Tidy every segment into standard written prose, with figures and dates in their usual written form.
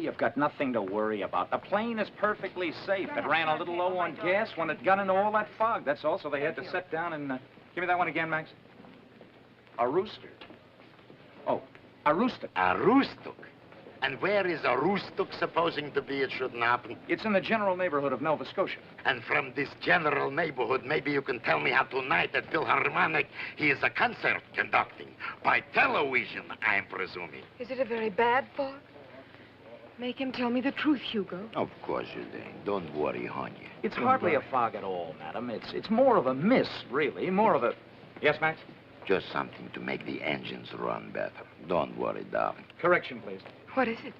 you've got nothing to worry about. The plane is perfectly safe. It ran a little low on gas when it got into all that fog. That's all, so they had to set down and... give me that one again, Max. A rooster. Oh, a roostuk. A roostuk? And where is a roostuk supposing to be? It shouldn't happen. It's in the general neighborhood of Nova Scotia. And from this general neighborhood, maybe you can tell me how tonight at Philharmonic he is a concert conducting. By television, I'm presuming. Is it a very bad fog? Make him tell me the truth, Hugo. Of course you do. Don't worry, honey. It's hardly a fog at all, madam. It's more of a mist, really. More of a... Yes, Max? Just something to make the engines run better. Don't worry, darling. Correction, please. What is it?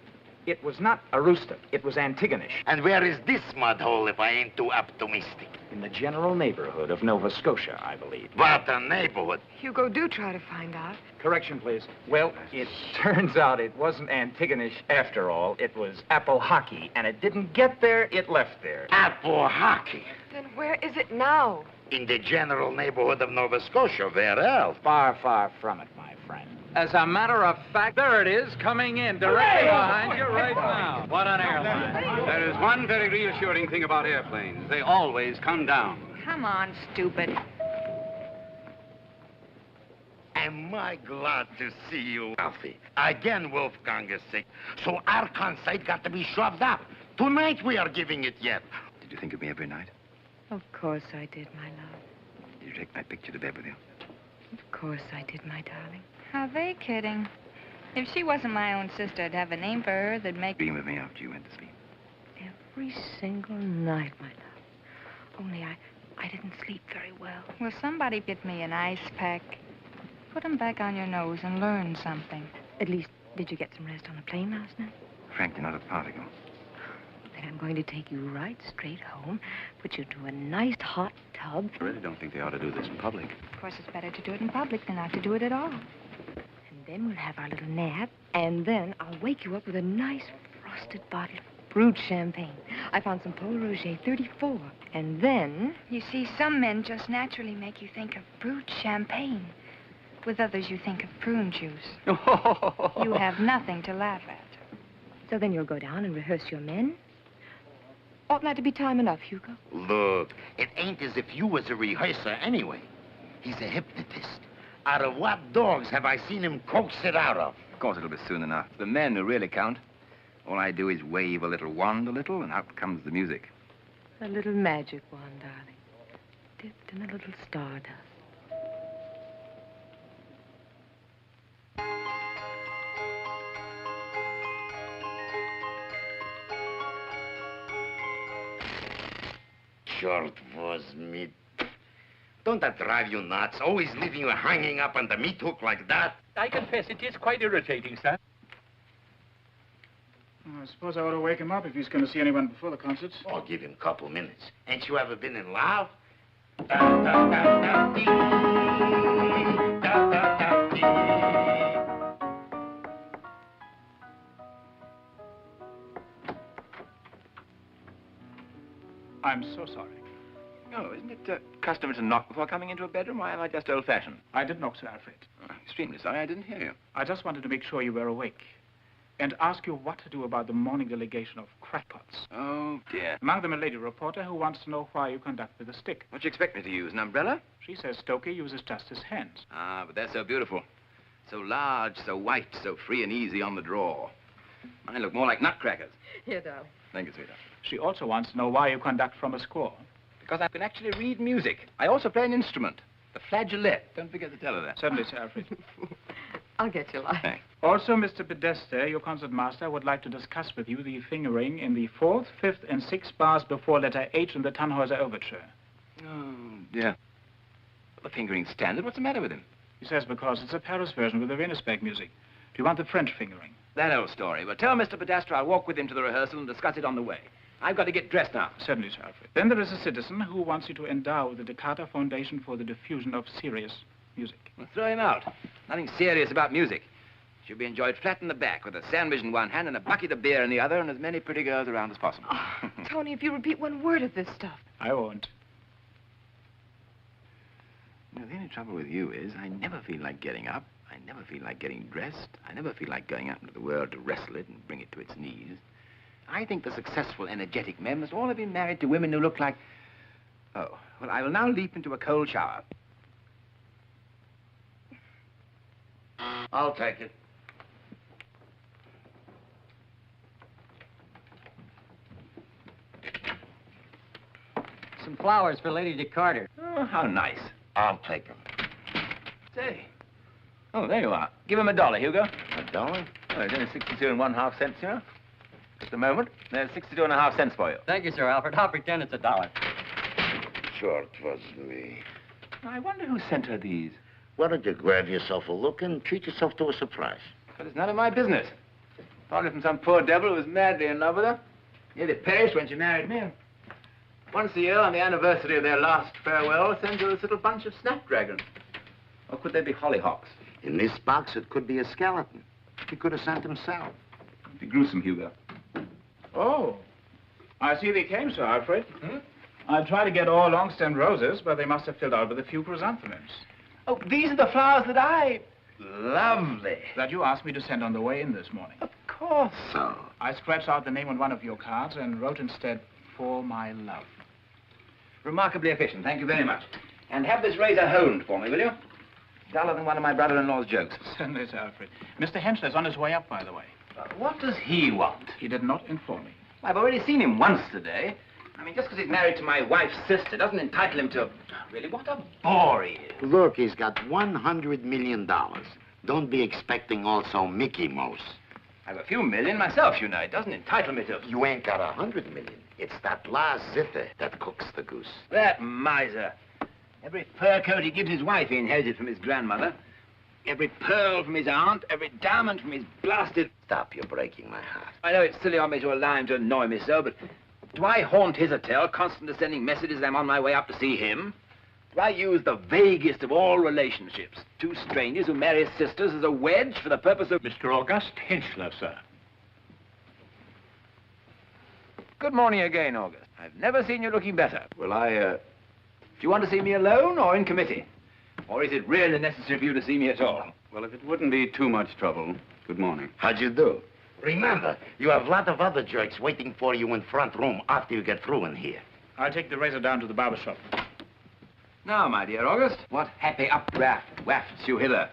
It was not a rooster. It was Antigonish. And where is this mud hole if I ain't too optimistic? In the general neighborhood of Nova Scotia, I believe. What a neighborhood. Hugo, do try to find out. Correction, please. Well, it turns out it wasn't Antigonish after all. It was apple hockey, and it didn't get there, it left there. Apple hockey? Then where is it now? In the general neighborhood of Nova Scotia. Where else? Far, far from it, my friend. As a matter of fact, there it is, coming in directly behind you right now. What an airline. There is one very reassuring thing about airplanes. They always come down. Come on, stupid. Am I glad to see you, Alfie. Again, Wolfgang is sick. So our concert got to be shoved up. Tonight we are giving it yet. Did you think of me every night? Of course I did, my love. Did you take my picture to bed with you? Of course I did, my darling. Are they kidding? If she wasn't my own sister, I'd have a name for her that'd make... Dream of me after you went to sleep. Every single night, my love. Only I didn't sleep very well. Will somebody get me an ice pack? Put 'em back on your nose and learn something. At least, did you get some rest on the plane last night? Frankly, not a particle. Then I'm going to take you right straight home, put you to a nice hot tub. I really don't think they ought to do this in public. Of course, it's better to do it in public than not to do it at all. And then we'll have our little nap, and then I'll wake you up with a nice frosted bottle of brut champagne. I found some Pol Roger 34. And then... You see, some men just naturally make you think of brut champagne. With others, you think of prune juice. You have nothing to laugh at. So then you'll go down and rehearse your men? Oughtn't that to be time enough, Hugo? Look, it ain't as if you was a rehearser anyway. He's a hypnotist. Out of what dogs have I seen him coax it out of? Of course, it'll be soon enough. The men who really count. All I do is wave a little wand a little, and out comes the music. A little magic wand, darling. Dipped in a little stardust. Short was me. Don't that drive you nuts? Always leaving you hanging up on the meat hook like that? I confess it is quite irritating, sir. I suppose I ought to wake him up if he's going to see anyone before the concerts. Oh, give him a couple minutes. Ain't you ever been in love? I'm so sorry. Oh, isn't it customary to knock before coming into a bedroom? Why am I just old-fashioned? I did knock, Sir Alfred. Oh, extremely sorry, I didn't hear you. I just wanted to make sure you were awake and ask you what to do about the morning delegation of crackpots. Oh, dear. Among them a lady reporter who wants to know why you conduct with a stick. What do you expect me to use, an umbrella? She says Stokey uses just his hands. Ah, but they're so beautiful. So large, so white, so free and easy on the draw. Mine look more like nutcrackers. Here, darling. Thank you, sweetheart. She also wants to know why you conduct from a score. Because I can actually read music. I also play an instrument, the flageolet. Don't forget to tell her that. Certainly, Sir Alfred. I'll get you light. Thanks. Also, Mr. Podesta, your concertmaster, would like to discuss with you the fingering in the 4th, 5th, and 6th bars before letter H in the Tannhäuser Overture. Oh, dear. The fingering's standard. What's the matter with him? He says because it's a Paris version with the Venusberg music. Do you want the French fingering? That old story. Well, tell Mr. Podesta I'll walk with him to the rehearsal and discuss it on the way. I've got to get dressed now. Certainly, Sir Alfred. Then there is a citizen who wants you to endow the Decatur Foundation for the diffusion of serious music. Well, throw him out. Nothing serious about music. Should be enjoyed flat in the back with a sandwich in one hand and a bucket of beer in the other and as many pretty girls around as possible. Oh, Tony, if you repeat one word of this stuff. I won't. You know, the only trouble with you is I never feel like getting up. I never feel like getting dressed. I never feel like going out into the world to wrestle it and bring it to its knees. I think the successful, energetic men must all have been married to women who look like... Oh, well, I will now leap into a cold shower. I'll take it. Some flowers for Lady DeCarter. Oh, how nice. I'll take them. Say. Oh, there you are. Give him $1, Hugo. $1? Oh, it's only 62.5 cents, you know. Just a moment. There's 62.5 cents for you. Thank you, Sir Alfred. I'll pretend it's $1. Sure, it was me. I wonder who sent her these. Why don't you grab yourself a look and treat yourself to a surprise? But it's none of my business. Probably from some poor devil who was madly in love with her. Nearly perished when she married me. Once a year, on the anniversary of their last farewell, sends her this little bunch of snapdragons. Or could they be hollyhocks? In this box, it could be a skeleton. He could have sent himself. It'd be gruesome, Hugo. Oh, I see they came, Sir Alfred. I tried to get all long-stemmed roses, but they must have filled out with a few chrysanthemums. Oh, these are the flowers that I... Lovely. That you asked me to send on the way in this morning. Of course. So, I scratched out the name on one of your cards and wrote instead, "For my love." Remarkably efficient. Thank you very much. And have this razor honed for me, will you? Duller than one of my brother-in-law's jokes. Certainly, Sir Alfred. Mr. Henschler's on his way up, by the way. What does he want? He did not inform me. I've already seen him once today. I mean, just because he's married to my wife's sister doesn't entitle him to... Really, what a bore he is. look, he's got $100 million. Don't be expecting also Mickey Mouse. I have a few million myself, you know. It doesn't entitle me to... You ain't got $100 million. It's that last zitter that cooks the goose. That miser. Every fur coat he gives his wife he inherited from his grandmother. Every pearl from his aunt. Every diamond from his blasted... Stop, you're breaking my heart. I know it's silly of me to allow him to annoy me so, but do I haunt his hotel, constantly sending messages as I'm on my way up to see him? Do I use the vaguest of all relationships, two strangers who marry sisters, as a wedge for the purpose of... Mr. August Henschler, sir. Good morning again, August. I've never seen you looking better. Well, do you want to see me alone or in committee? Or is it really necessary for you to see me at all? Well, if it wouldn't be too much trouble, good morning. How'd you do? Remember, you have a lot of other jerks waiting for you in front room after you get through in here. I'll take the razor down to the barber shop. Now, my dear August, what happy updraft wafts you hither?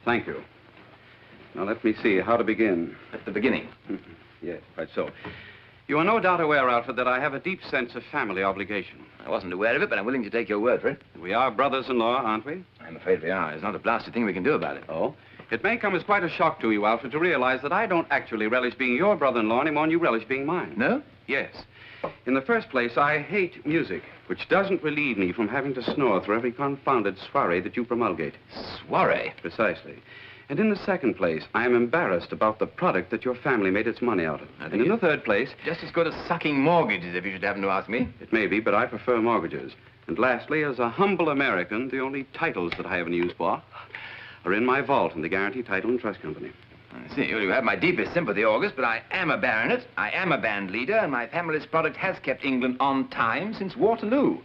Thank you. Now, let me see how to begin. At the beginning. Yes, quite so. You are no doubt aware, Alfred, that I have a deep sense of family obligation. I wasn't aware of it, but I'm willing to take your word for it. We are brothers-in-law, aren't we? I'm afraid we are. There's not a blasted thing we can do about it. Oh? It may come as quite a shock to you, Alfred, to realize that I don't actually relish being your brother-in-law any more than you relish being mine. No? Yes. In the first place, I hate music, which doesn't relieve me from having to snore through every confounded soiree that you promulgate. Soiree? Precisely. And in the second place, I am embarrassed about the product that your family made its money out of. And in the third place... Just as good as sucking mortgages, if you should happen to ask me. It may be, but I prefer mortgages. And lastly, as a humble American, the only titles that I have any use for are in my vault in the Guarantee Title and Trust Company. I see. You have my deepest sympathy, August, but I am a baronet, I am a band leader, and my family's product has kept England on time since Waterloo.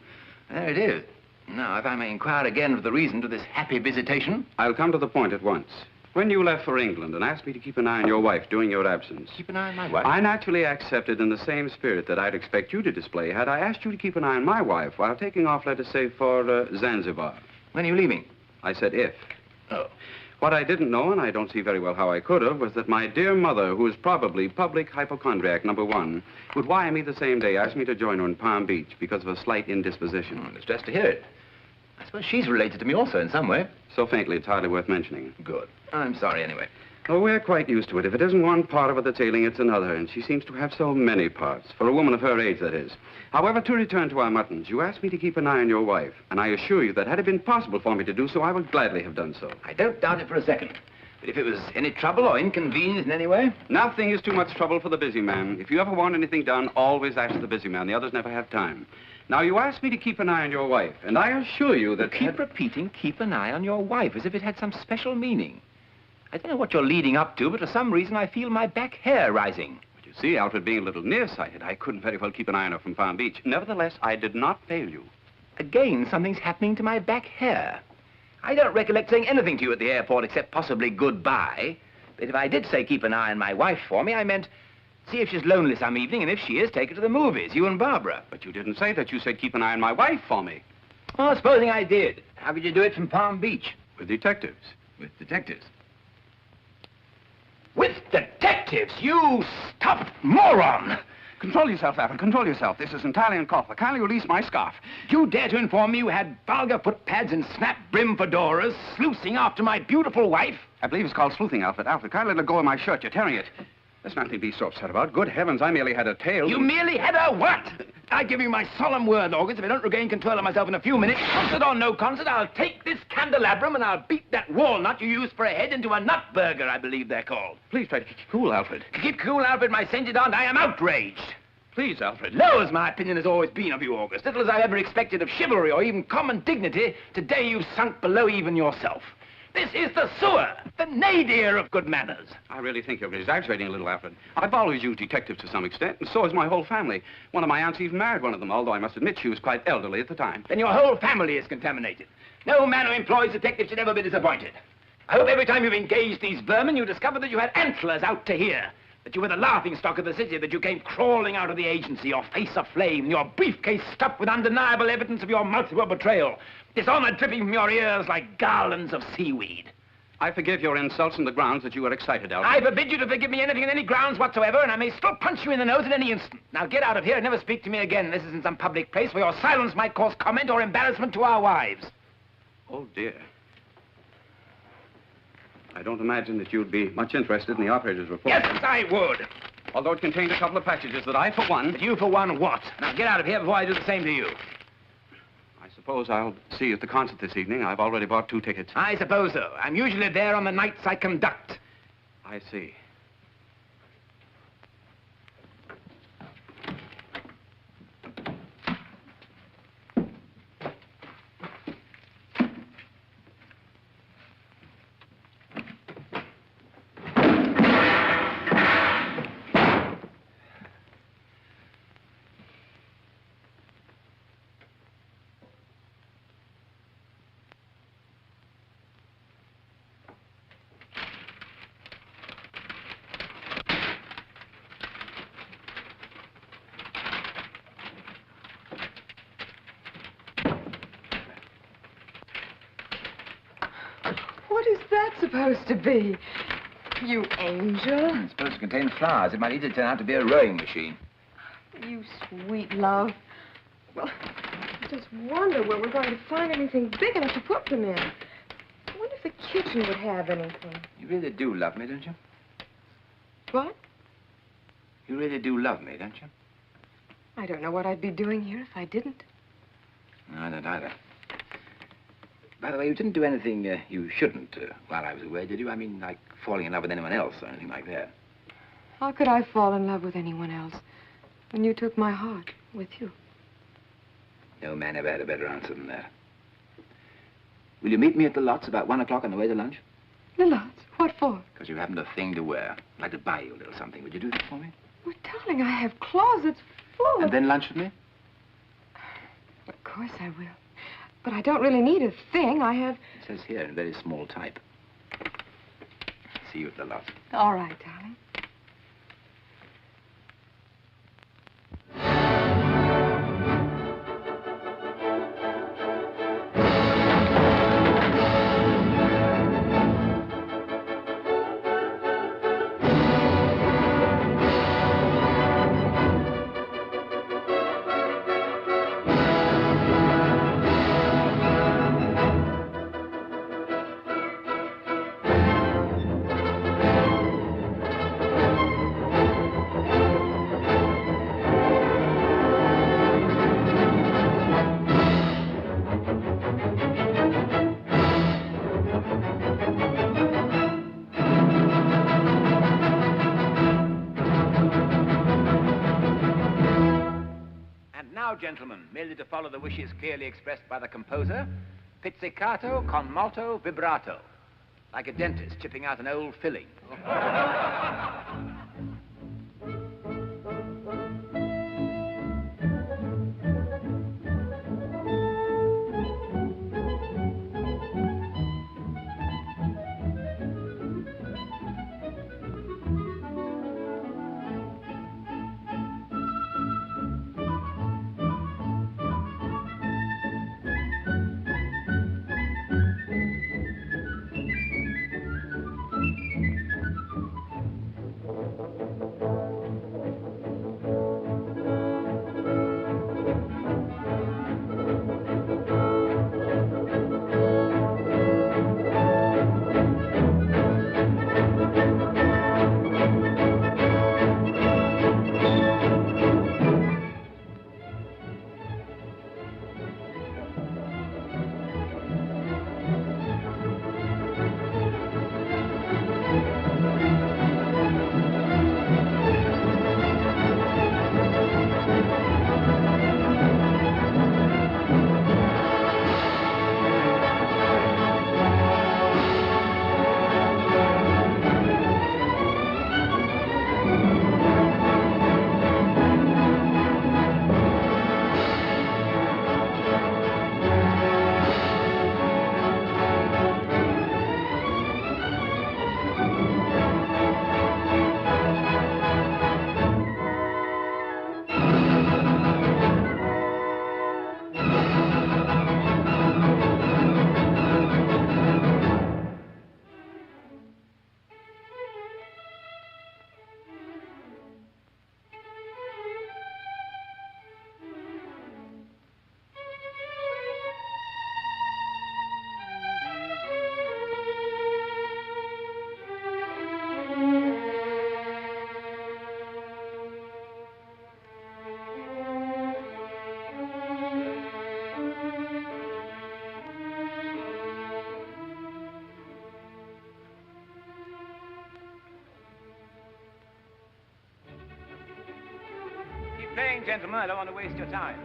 There it is. Now, if I may inquire again for the reason to this happy visitation... I'll come to the point at once. When you left for England and asked me to keep an eye on your wife during your absence... Keep an eye on my wife? I naturally accepted in the same spirit that I'd expect you to display had I asked you to keep an eye on my wife while taking off, let us say, for Zanzibar. When are you leaving? I said if. Oh. What I didn't know, and I don't see very well how I could have, was that my dear mother, who is probably public hypochondriac #1, would wire me the same day, ask me to join her in Palm Beach because of a slight indisposition. I'm distressed to hear it. I suppose she's related to me also in some way. So faintly, it's hardly worth mentioning. Good. I'm sorry anyway. Oh, we're quite used to it. If it isn't one part of her that's ailing, it's another, and she seems to have so many parts. For a woman of her age, that is. However, to return to our muttons, you asked me to keep an eye on your wife, and I assure you that had it been possible for me to do so, I would gladly have done so. I don't doubt it for a second. But if it was any trouble or inconvenience in any way... Nothing is too much trouble for the busy man. If you ever want anything done, always ask the busy man. The others never have time. Now, you asked me to keep an eye on your wife, and I assure you that... Keep repeating, keep an eye on your wife, as if it had some special meaning. I don't know what you're leading up to, but for some reason I feel my back hair rising. But you see, Alfred, being a little nearsighted, I couldn't very well keep an eye on her from Palm Beach. Nevertheless, I did not fail you. Again, something's happening to my back hair. I don't recollect saying anything to you at the airport except possibly goodbye. But if I did say keep an eye on my wife for me, I meant See if she's lonely some evening, and if she is, take her to the movies, you and Barbara. But you didn't say that. You said keep an eye on my wife for me. Oh, supposing I did. How could you do it from Palm Beach? With detectives. With detectives? With detectives, you stuffed moron! Control yourself, Alfred. Control yourself. This is entirely uncalled for. Kindly release my scarf. You dare to inform me you had vulgar footpads and snap-brim fedoras sluicing after my beautiful wife? I believe it's called sleuthing, Alfred. Alfred, kindly let go of my shirt. You're tearing it. There's nothing to be so upset about. Good heavens, I merely had a tail. You merely had a what? I give you my solemn word, August, if I don't regain control of myself in a few minutes, concert or no concert, I'll take this candelabrum and I'll beat that walnut you use for a head into a nut burger, I believe they're called. Please try to keep cool, Alfred. Keep cool, Alfred, my sentient aunt. I am outraged. Please, Alfred. Low as my opinion has always been of you, August, little as I've ever expected of chivalry or even common dignity, today you've sunk below even yourself. This is the sewer, the nadir of good manners. I really think you're exaggerating a little, Alfred. I've always used detectives to some extent, and so has my whole family. One of my aunts even married one of them, although I must admit she was quite elderly at the time. Then your whole family is contaminated. No man who employs detectives should ever be disappointed. I hope every time you've engaged these vermin, you discover that you had antlers out to here, that you were the laughingstock of the city, that you came crawling out of the agency, your face aflame, your briefcase stuffed with undeniable evidence of your multiple betrayal, dishonor dripping from your ears like garlands of seaweed. I forgive your insults on the grounds that you were excited, Alfred. I forbid you to forgive me anything on any grounds whatsoever, and I may still punch you in the nose at any instant. Now get out of here and never speak to me again. This isn't some public place where your silence might cause comment or embarrassment to our wives. Oh, dear. I don't imagine that you'd be much interested in the operator's report. Yes, I would. Although it contained a couple of passages that I, for one... But you, for one, what? Now get out of here before I do the same to you. I suppose I'll see you at the concert this evening. I've already bought 2 tickets. I suppose so. I'm usually there on the nights I conduct. I see. What is that supposed to be? You angel? It's supposed to contain flowers. It might easily turn out to be a rowing machine. You sweet love. Well, I just wonder where we're going to find anything big enough to put them in. I wonder if the kitchen would have anything. You really do love me, don't you? What? You really do love me, don't you? I don't know what I'd be doing here if I didn't. No, I don't either. By the way, you didn't do anything you shouldn't while I was away, did you? I mean, like falling in love with anyone else or anything like that. How could I fall in love with anyone else when you took my heart with you? No man ever had a better answer than that. Will you meet me at the lots about 1 o'clock on the way to lunch? The lots? What for? Because you haven't a thing to wear. I'd like to buy you a little something. Would you do that for me? Well, darling, I have closets full And of... then lunch with me? Of course I will. But I don't really need a thing. I have... It says here in very small type. See you at the lots. All right, darling. Gentlemen, merely to follow the wishes clearly expressed by the composer, pizzicato con molto vibrato, like a dentist chipping out an old filling. playing, gentlemen. I don't want to waste your time.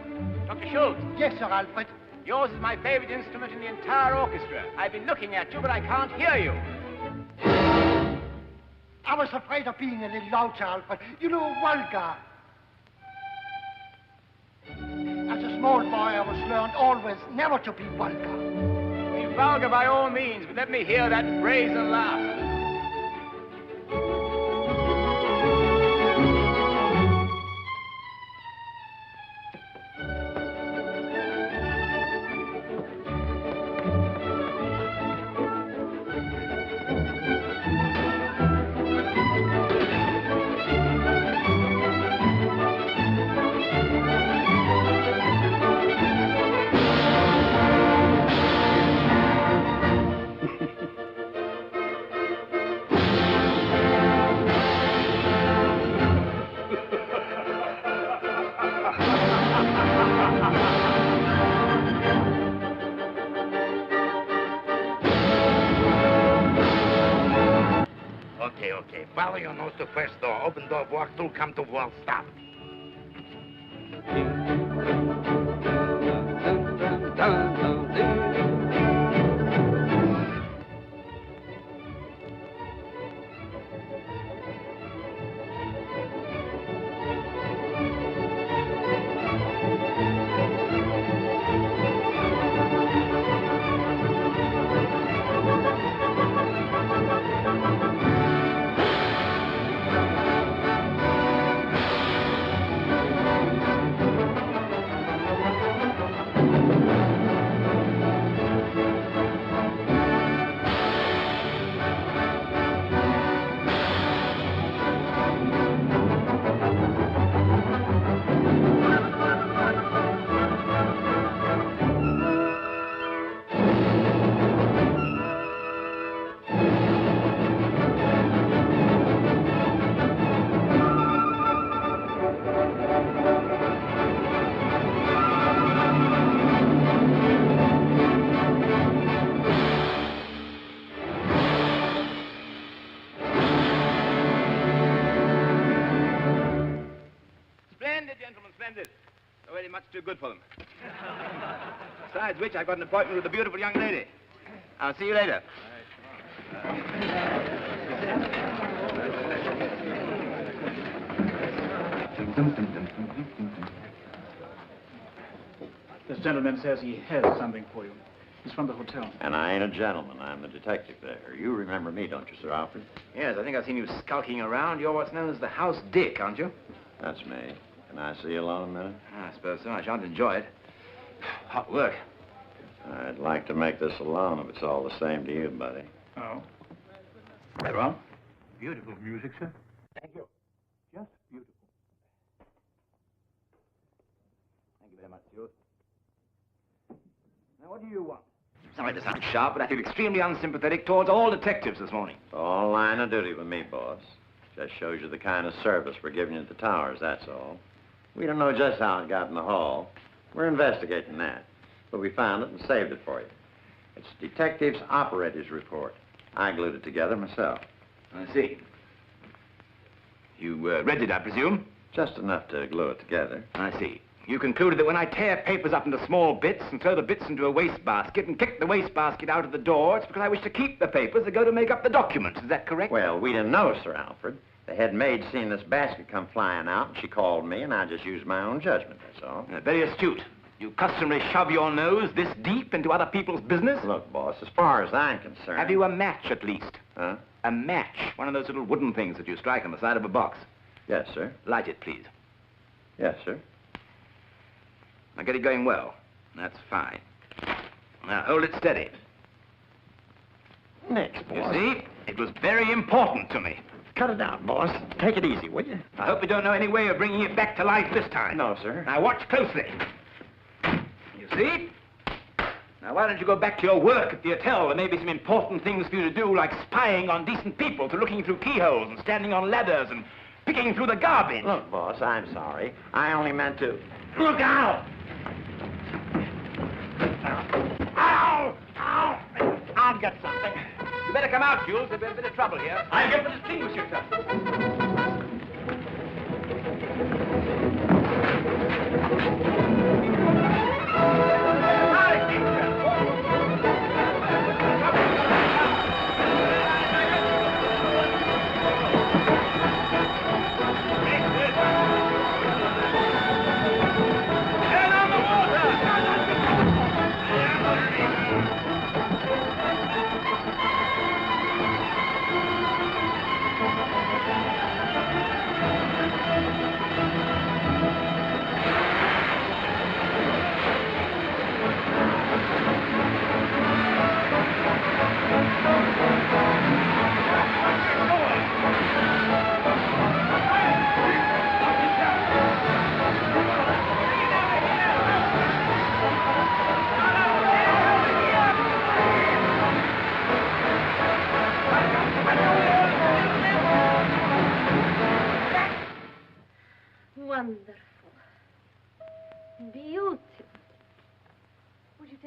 Dr. Schultz. Yes, Sir Alfred. Yours is my favorite instrument in the entire orchestra. I've been looking at you, but I can't hear you. I was afraid of being a little loud, Sir Alfred. You know, vulgar. As a small boy, I was learned always never to be vulgar. Be vulgar by all means, but let me hear that brazen laugh. Okay. Follow your nose to first door. Open door, walk through, come to wall, stop. Much too good for them. Besides which, I've got an appointment with a beautiful young lady. I'll see you later. This gentleman says he has something for you. He's from the hotel. And I ain't a gentleman. I'm the detective there. You remember me, don't you, Sir Alfred? Yes, I think I've seen you skulking around. You're what's known as the House Dick, aren't you? That's me. Can I see you alone a minute? I suppose so. I shan't enjoy it. Hot work. I'd like to make this alone if it's all the same to you, buddy. Oh. Very well. Beautiful music, sir. Thank you. Just beautiful. Thank you very much, Stuart. Now, what do you want? Sorry to sound sharp, but I feel extremely unsympathetic towards all detectives this morning. It's all line of duty with me, boss. Just shows you the kind of service we're giving you at the towers, that's all. We don't know just how it got in the hall. We're investigating that. But we found it and saved it for you. It's Detective's Operator's Report. I glued it together myself. I see. You read it, I presume? Just enough to glue it together. I see. You concluded that when I tear papers up into small bits and throw the bits into a wastebasket and kick the wastebasket out of the door, it's because I wish to keep the papers that go to make up the documents. Is that correct? Well, we didn't know, Sir Alfred. The head maid seen this basket come flying out, and she called me, and I just used my own judgment, that's all. Very astute. You customarily shove your nose this deep into other people's business? Look, boss, as far as I'm concerned... Have you a match, at least? Huh? A match. One of those little wooden things that you strike on the side of a box. Yes, sir. Light it, please. Yes, sir. Now, get it going well. That's fine. Now, hold it steady. Next, boss. You see? It was very important to me. Cut it out, boss. Take it easy, will you? I hope you don't know any way of bringing it back to life this time. No, sir. Now, watch closely. You see? Now, why don't you go back to your work at the hotel? There may be some important things for you to do, like spying on decent people, to looking through keyholes and standing on ladders and picking through the garbage. Look, boss, I'm sorry. I only meant to... Look out! Ow! Ow! I'll get something. You better come out, Jules. There's been a bit of trouble here. I'll get the distinguisher, sir.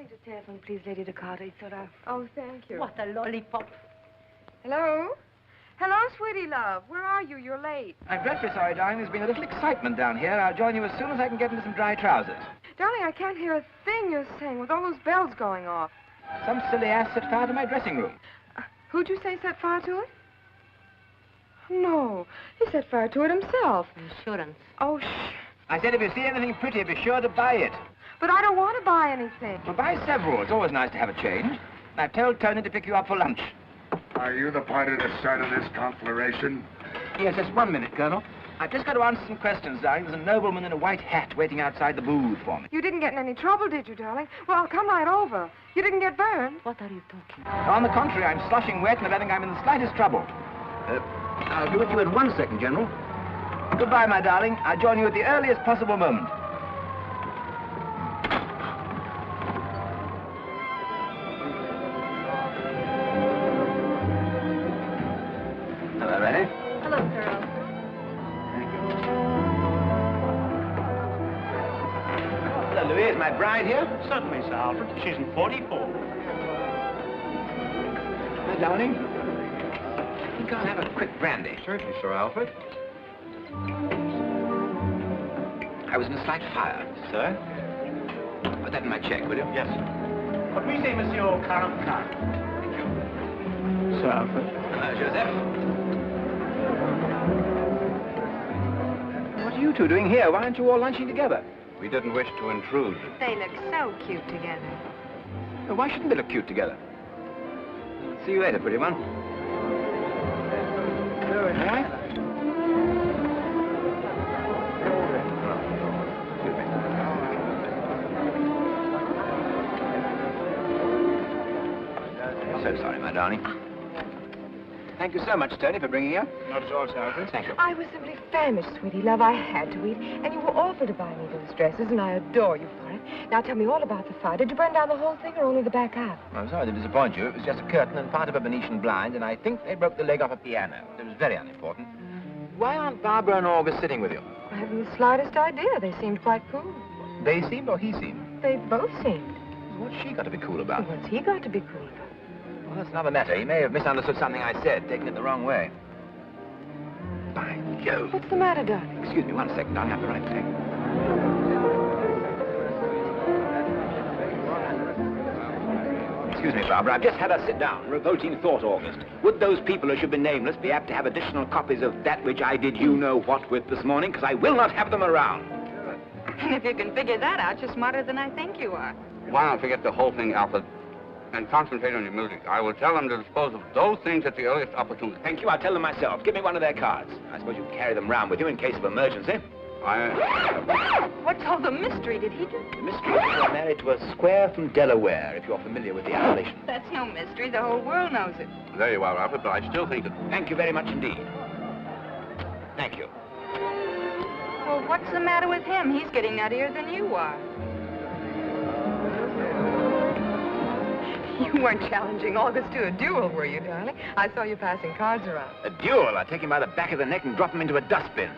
Turning to telephone, please, Lady Dakota. Oh, thank you. What a lollipop. Hello? Hello, sweetie love. Where are you? You're late. I'm dreadfully sorry, darling. There's been a little excitement down here. I'll join you as soon as I can get into some dry trousers. Darling, I can't hear a thing you're saying with all those bells going off. Some silly ass set fire to my dressing room. Who'd you say set fire to it? No, he set fire to it himself. Insurance. Oh, I said if you see anything pretty, be sure to buy it. But I don't want to buy anything. Well, buy several. It's always nice to have a change. I've told Tony to pick you up for lunch. Are you the party that started this conflagration? Yes, just 1 minute, Colonel. I've just got to answer some questions, darling. There's a nobleman in a white hat waiting outside the booth for me. You didn't get in any trouble, did you, darling? Well, I'll come right over. You didn't get burned? What are you talking On the contrary, I'm slushing wet and I don't think I'm in the slightest trouble. I'll be with you in 1 second, General. Goodbye, my darling. I'll join you at the earliest possible moment. Hello, Rennie. Hello, Pearl. Hello, Louis. Is my bride here? Certainly, Sir Alfred. She's in 44. My darling. You can't have a quick brandy. Certainly, Sir Alfred. I was in a slight fire. Sir? Put that in my check, will you? Yes, sir. What we say, Monsieur 44. Thank you. Sir Alfred. Hello, Joseph. What are you two doing here? Why aren't you all lunching together? We didn't wish to intrude. They look so cute together. Well, why shouldn't they look cute together? See you later, pretty one. All right? So sorry, my darling. Thank you so much, Tony, for bringing her. Not at all, Sir Alfred. Thank you. I was simply famished, sweetie love. I had to eat. And you were awful to buy me those dresses, and I adore you for it. Now tell me all about the fire. Did you burn down the whole thing or only the back half? I'm sorry to disappoint you. It was just a curtain and part of a Venetian blind, and I think they broke the leg off a piano. It was very unimportant. Why aren't Barbara and August sitting with you? I haven't the slightest idea. They seemed quite cool. They seemed or he seemed? They both seemed. What's she got to be cool about? What's he got to be cool about? Well, that's another matter. He may have misunderstood something I said, taken it the wrong way. By Jove. What's the matter, darling? Excuse me 1 second. I'll have the right thing. Excuse me, Barbara. I've just had a sit down. Revolting thought, August. Would those people who should be nameless be apt to have additional copies of that which I did you-know-what with this morning? Because I will not have them around. And if you can figure that out, you're smarter than I think you are. Why not forget the whole thing, Alfred, and concentrate on your music? I will tell them to dispose of those things at the earliest opportunity. Thank you. I'll tell them myself. Give me one of their cards. I suppose you can carry them round with you in case of emergency. What's all the mystery? Did he do? The mystery is you're married to a square from Delaware, if you're familiar with the appellation. That's no mystery. The whole world knows it. There you are, Alfred, but I still think that... Thank you very much indeed. Thank you. Well, what's the matter with him? He's getting nuttier than you are. You weren't challenging August to a duel, were you, darling? I saw you passing cards around. A duel? I'll take him by the back of the neck and drop him into a dustbin.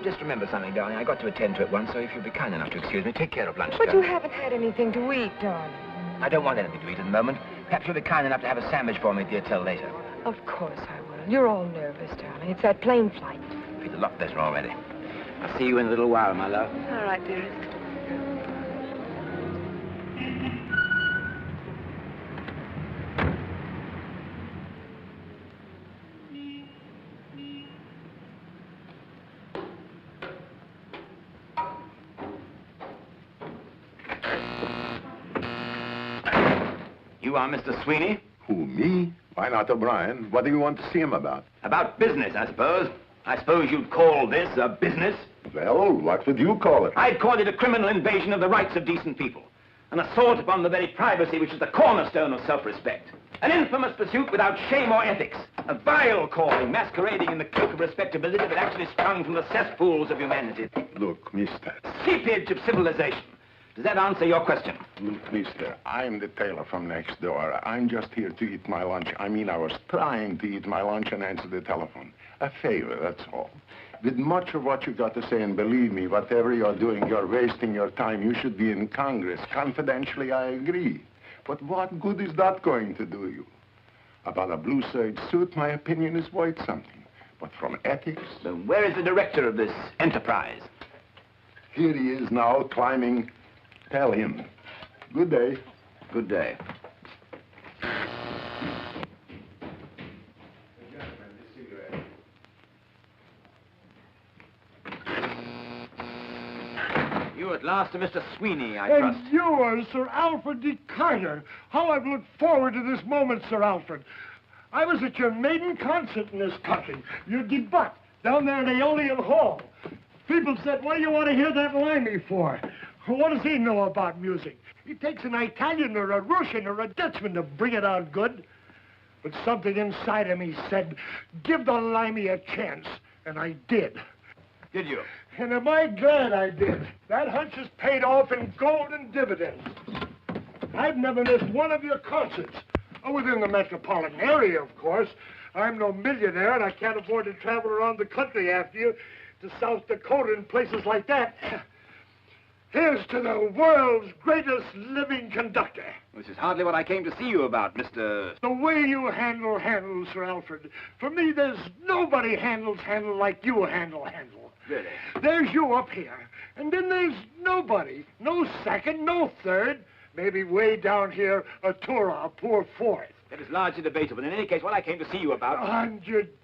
Just remember something, darling. I got to attend to it once, so if you'll be kind enough to excuse me, take care of lunch. But you haven't had anything to eat, darling. I don't want anything to eat at the moment. Perhaps you'll be kind enough to have a sandwich for me, dear, till later. Of course I will. You're all nervous, darling. It's that plane flight. I feel a lot better already. I'll see you in a little while, my love. All right, dearest. You are Mr. Sweeney? Who, me? Why not O'Brien? What do you want to see him about? About business, I suppose. I suppose you'd call this a business? Well, what would you call it? I'd call it a criminal invasion of the rights of decent people. An assault upon the very privacy which is the cornerstone of self-respect. An infamous pursuit without shame or ethics. A vile calling masquerading in the cloak of respectability but actually sprung from the cesspools of humanity. Look, mister. Seepage of civilization. Does that answer your question? Look, mister, I'm the tailor from next door. I'm just here to eat my lunch. I mean, I was trying to eat my lunch and answer the telephone. A favor, that's all. with much of what you got to say, and believe me, whatever you're doing, you're wasting your time. You should be in Congress. Confidentially, I agree. But what good is that going to do you? About a blue serge suit, my opinion is worth something. But from ethics... So where is the director of this enterprise? Here he is now, climbing. Tell him. Good day. Good day. You at last are Mr. Sweeney, I trust. And you are Sir Alfred D. Carter. How I've looked forward to this moment, Sir Alfred. I was at your maiden concert in this country, your debut, down there in Aeolian Hall. People said, what do you want to hear that Limey for? What does he know about music? He takes an Italian or a Russian or a Dutchman to bring it out good. But something inside of me said, give the Limey a chance. And I did. Did you? And am I glad I did. That hunch is paid off in golden dividends. I've never missed one of your concerts. Oh, within the metropolitan area, of course. I'm no millionaire, and I can't afford to travel around the country after you to South Dakota and places like that. Here's to the world's greatest living conductor. Which is hardly what I came to see you about, Mr... The way you handle, Sir Alfred. For me, there's nobody handle like you handle. Really? There's you up here, and then there's nobody. No second, no third. Maybe way down here, a Tura, a poor fourth. That is largely debatable. In any case, what I came to see you about...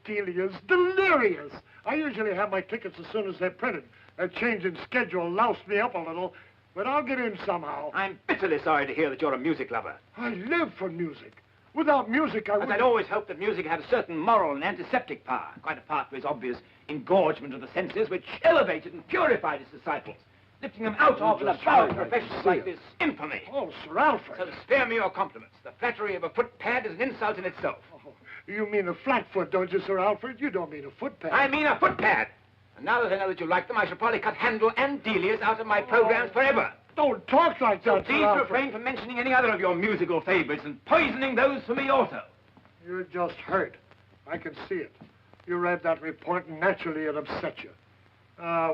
Delius, delirious. I usually have my tickets as soon as they're printed. A change in schedule loused me up a little, but I'll get in somehow. I'm bitterly sorry to hear that you're a music lover. I live for music. Without music, I wouldn't... I'd always hoped that music had a certain moral and antiseptic power, quite apart from its obvious engorgement of the senses, which elevated and purified its disciples, lifting them out of and above professions like this infamy. Oh, Sir Alfred. So spare me your compliments. The flattery of a footpad is an insult in itself. Oh, you mean a flatfoot, don't you, Sir Alfred? You don't mean a footpad. I mean a footpad. And now that I know that you like them, I shall probably cut Handel and Delius out of my programs forever. Don't talk like that, Please refrain from mentioning any other of your musical favorites and poisoning those for me also. You're just hurt. I can see it. You read that report and naturally it upset you.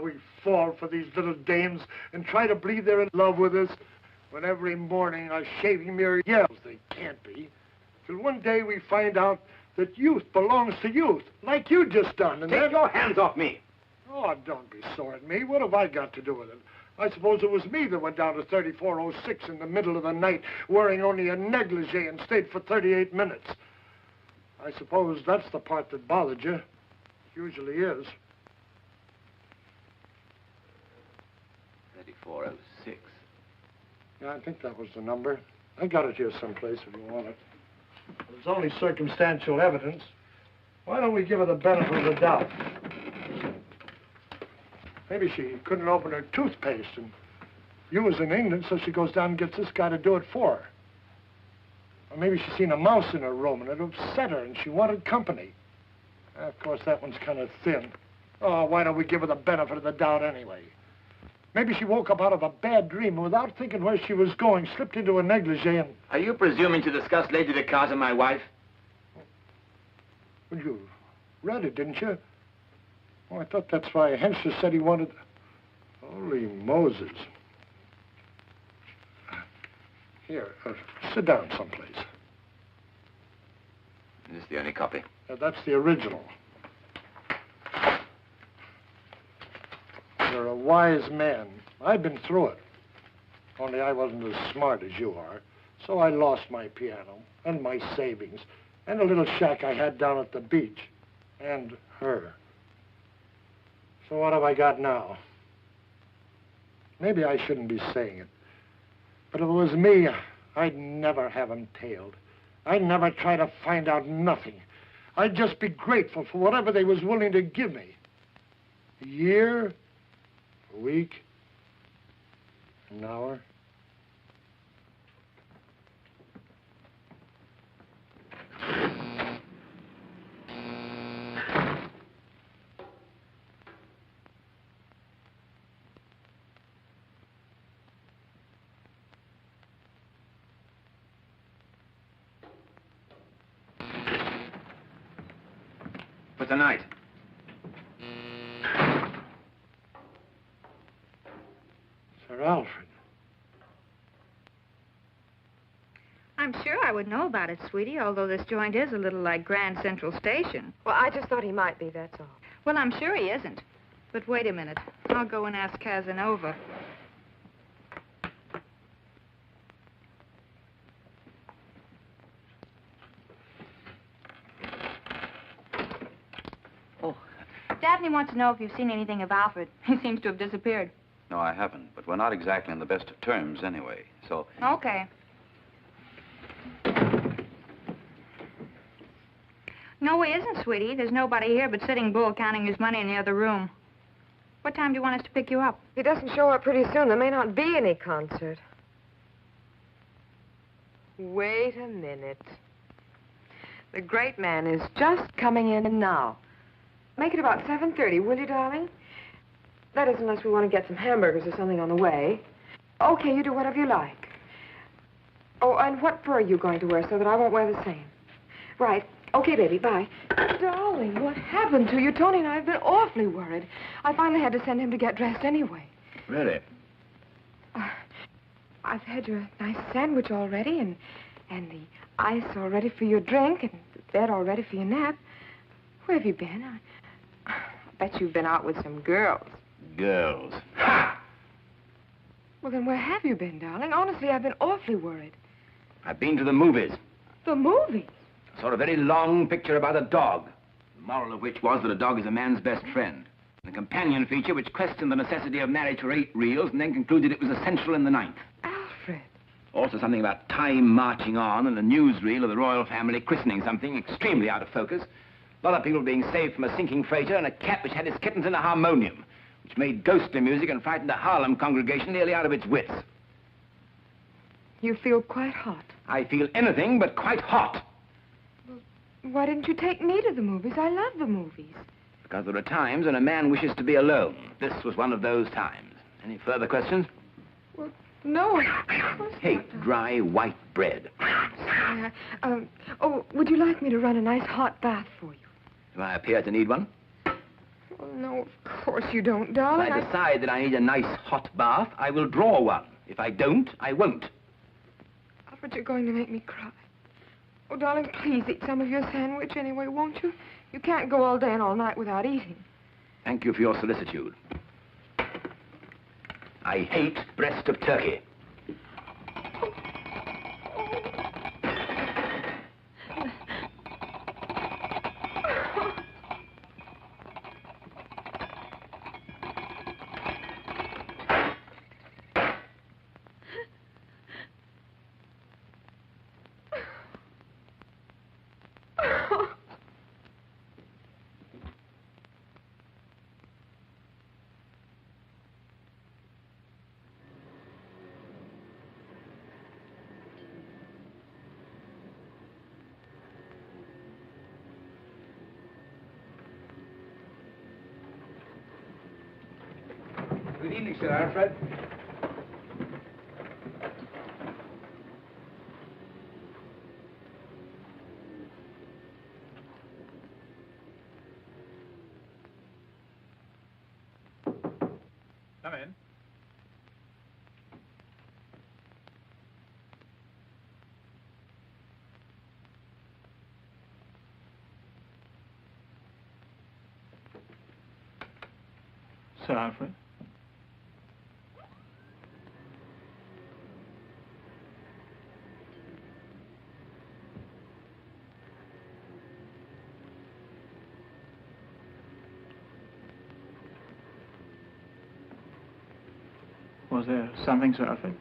We fall for these little dames and try to believe they're in love with us when every morning our shaving mirror yells they can't be. Till one day we find out that youth belongs to youth, like you just done. And Take your hands off me. Oh, don't be sore at me. What have I got to do with it? I suppose it was me that went down to 3406 in the middle of the night wearing only a negligee and stayed for 38 minutes. I suppose that's the part that bothered you. It usually is. 3406. Yeah, I think that was the number. I got it here someplace if you want it. There's only circumstantial evidence. Why don't we give her the benefit of the doubt? Maybe she couldn't open her toothpaste, and you was in England, so she goes down and gets this guy to do it for her. Or maybe she seen a mouse in her room, and it upset her, and she wanted company. Of course, that one's kind of thin. Oh, why don't we give her the benefit of the doubt anyway? Maybe she woke up out of a bad dream, and without thinking where she was going, slipped into a negligee and... Are you presuming to discuss Lady Descartes and my wife? Well, you read it, didn't you? Oh, I thought that's why Henshaw said he wanted... Holy Moses. Here, sit down someplace. This is the only copy. That's the original. You're a wise man. I've been through it. Only I wasn't as smart as you are. So I lost my piano and my savings and a little shack I had down at the beach. And her. So what have I got now? Maybe I shouldn't be saying it. But if it was me, I'd never have him tailed. I'd never try to find out nothing. I'd just be grateful for whatever they was willing to give me. A year, a week, an hour. For tonight. Alfred. I'm sure I would know about it, sweetie, although this joint is a little like Grand Central Station. Well, I just thought he might be, that's all. Well, I'm sure he isn't. But wait a minute. I'll go and ask Casanova. Daphne wants to know if you've seen anything of Alfred. He seems to have disappeared. No, I haven't, but we're not exactly on the best of terms anyway, so... Okay. No, he isn't, sweetie. There's nobody here but Sitting Bull counting his money in the other room. What time do you want us to pick you up? If he doesn't show up pretty soon, there may not be any concert. Wait a minute. The great man is just coming in now. Make it about 7:30, will you, darling? That is, unless we want to get some hamburgers or something on the way. Okay, you do whatever you like. Oh, and what fur are you going to wear so that I won't wear the same? Right. Okay, baby, bye. Darling, what happened to you? Tony and I have been awfully worried. I finally had to send him to get dressed anyway. Really? I've had your nice sandwich already, and the ice all ready for your drink, and the bed all ready for your nap. Where have you been? I bet you've been out with some girls. Girls. Ha! Well, then where have you been, darling? Honestly, I've been awfully worried. I've been to the movies. The movies? I saw a very long picture about a dog. The moral of which was that a dog is a man's best friend. And a companion feature which questioned the necessity of marriage for 8 reels and then concluded it was essential in the 9th. Alfred. Also something about time marching on and a newsreel of the royal family christening something extremely out of focus. A lot of people being saved from a sinking freighter and a cat which had its kittens in a harmonium, which made ghostly music and frightened a Harlem congregation nearly out of its wits. You feel quite hot. I feel anything but quite hot. Well, why didn't you take me to the movies? I love the movies. Because there are times when a man wishes to be alone. This was one of those times. Any further questions? Well, no. Hate dry white bread. Oh, would you like me to run a nice hot bath for you? Do I appear to need one? Oh, no, of course you don't, darling. If I decide that I need a nice hot bath, I will draw one. If I don't, I won't. Alfred, you're going to make me cry. Oh, darling, please eat some of your sandwich anyway, won't you? You can't go all day and all night without eating. Thank you for your solicitude. I hate breast of turkey. Good evening, Sir Alfred. Come in. Sir Alfred? Was there something, Sir Alfred?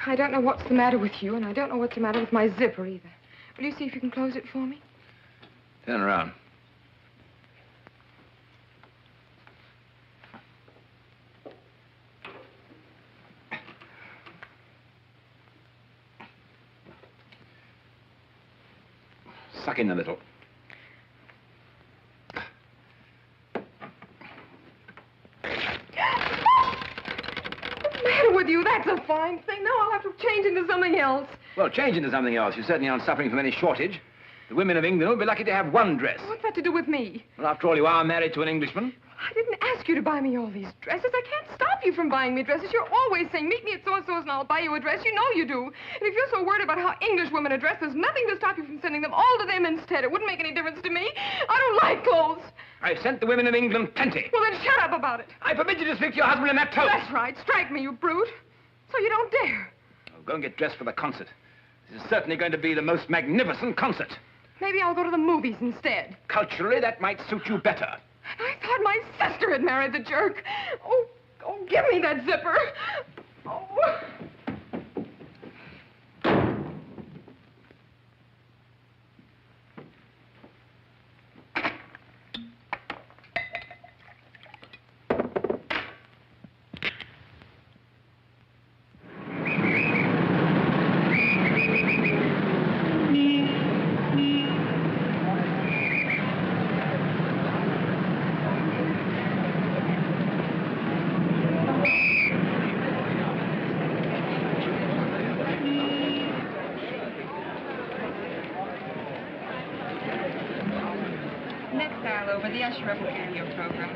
I don't know what's the matter with you, and I don't know what's the matter with my zipper either. Will you see if you can close it for me? Turn around. Suck in a little. What's the matter with you? That's a fine thing. Now I'll have to change into something else. Well, change into something else. You certainly aren't suffering from any shortage. The women of England will be lucky to have one dress. What's that to do with me? Well, after all, you are married to an Englishman. I didn't ask you to buy me all these dresses. I can't stop you from buying me dresses. You're always saying, meet me at so-and-so's and I'll buy you a dress. You know you do. And if you're so worried about how English women are dressed, there's nothing to stop you from sending them all to them instead. It wouldn't make any difference to me. I don't like clothes. I've sent the women of England plenty. Well, then shut up about it. I forbid you to speak to your husband in that tone. That's right. Strike me, you brute. So you don't dare. Oh, go and get dressed for the concert. This is certainly going to be the most magnificent concert. Maybe I'll go to the movies instead. Culturally, that might suit you better. I thought my sister had married the jerk. Oh, give me that zipper. Oh. Next aisle over, the usher will begin your program.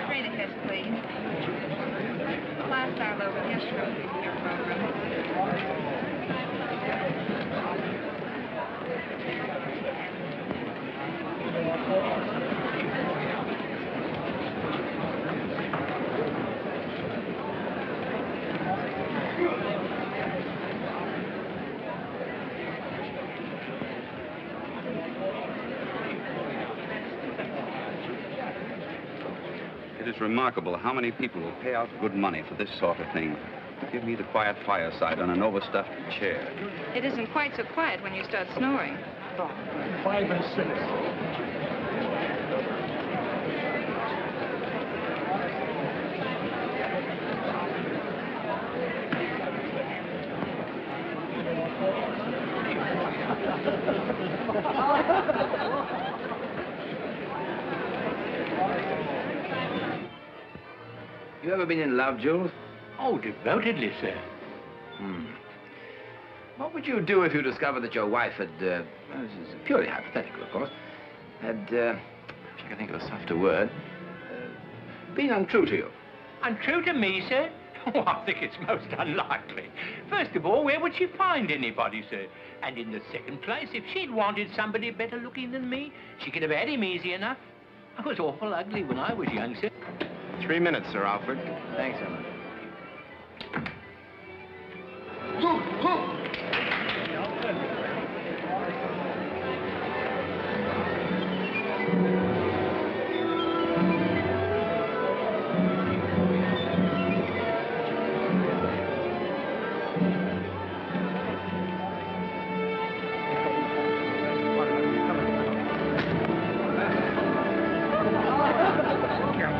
Straight ahead, please. Last aisle over, the usher will begin your program. It is remarkable how many people will pay out good money for this sort of thing. Give me the quiet fireside on an overstuffed chair. It isn't quite so quiet when you start snoring. 5 and 6. You ever been in love, Jules? Oh, devotedly, sir. What would you do if you discovered that your wife had, well, this is purely hypothetical, of course, had, if I can think of a softer word, been untrue to you? Untrue to me, sir? Oh, I think it's most unlikely. First of all, where would she find anybody, sir? And in the second place, if she'd wanted somebody better looking than me, she could have had him easy enough. I was awful ugly when I was young, sir. 3 minutes, Sir Alfred. Thanks, Emma.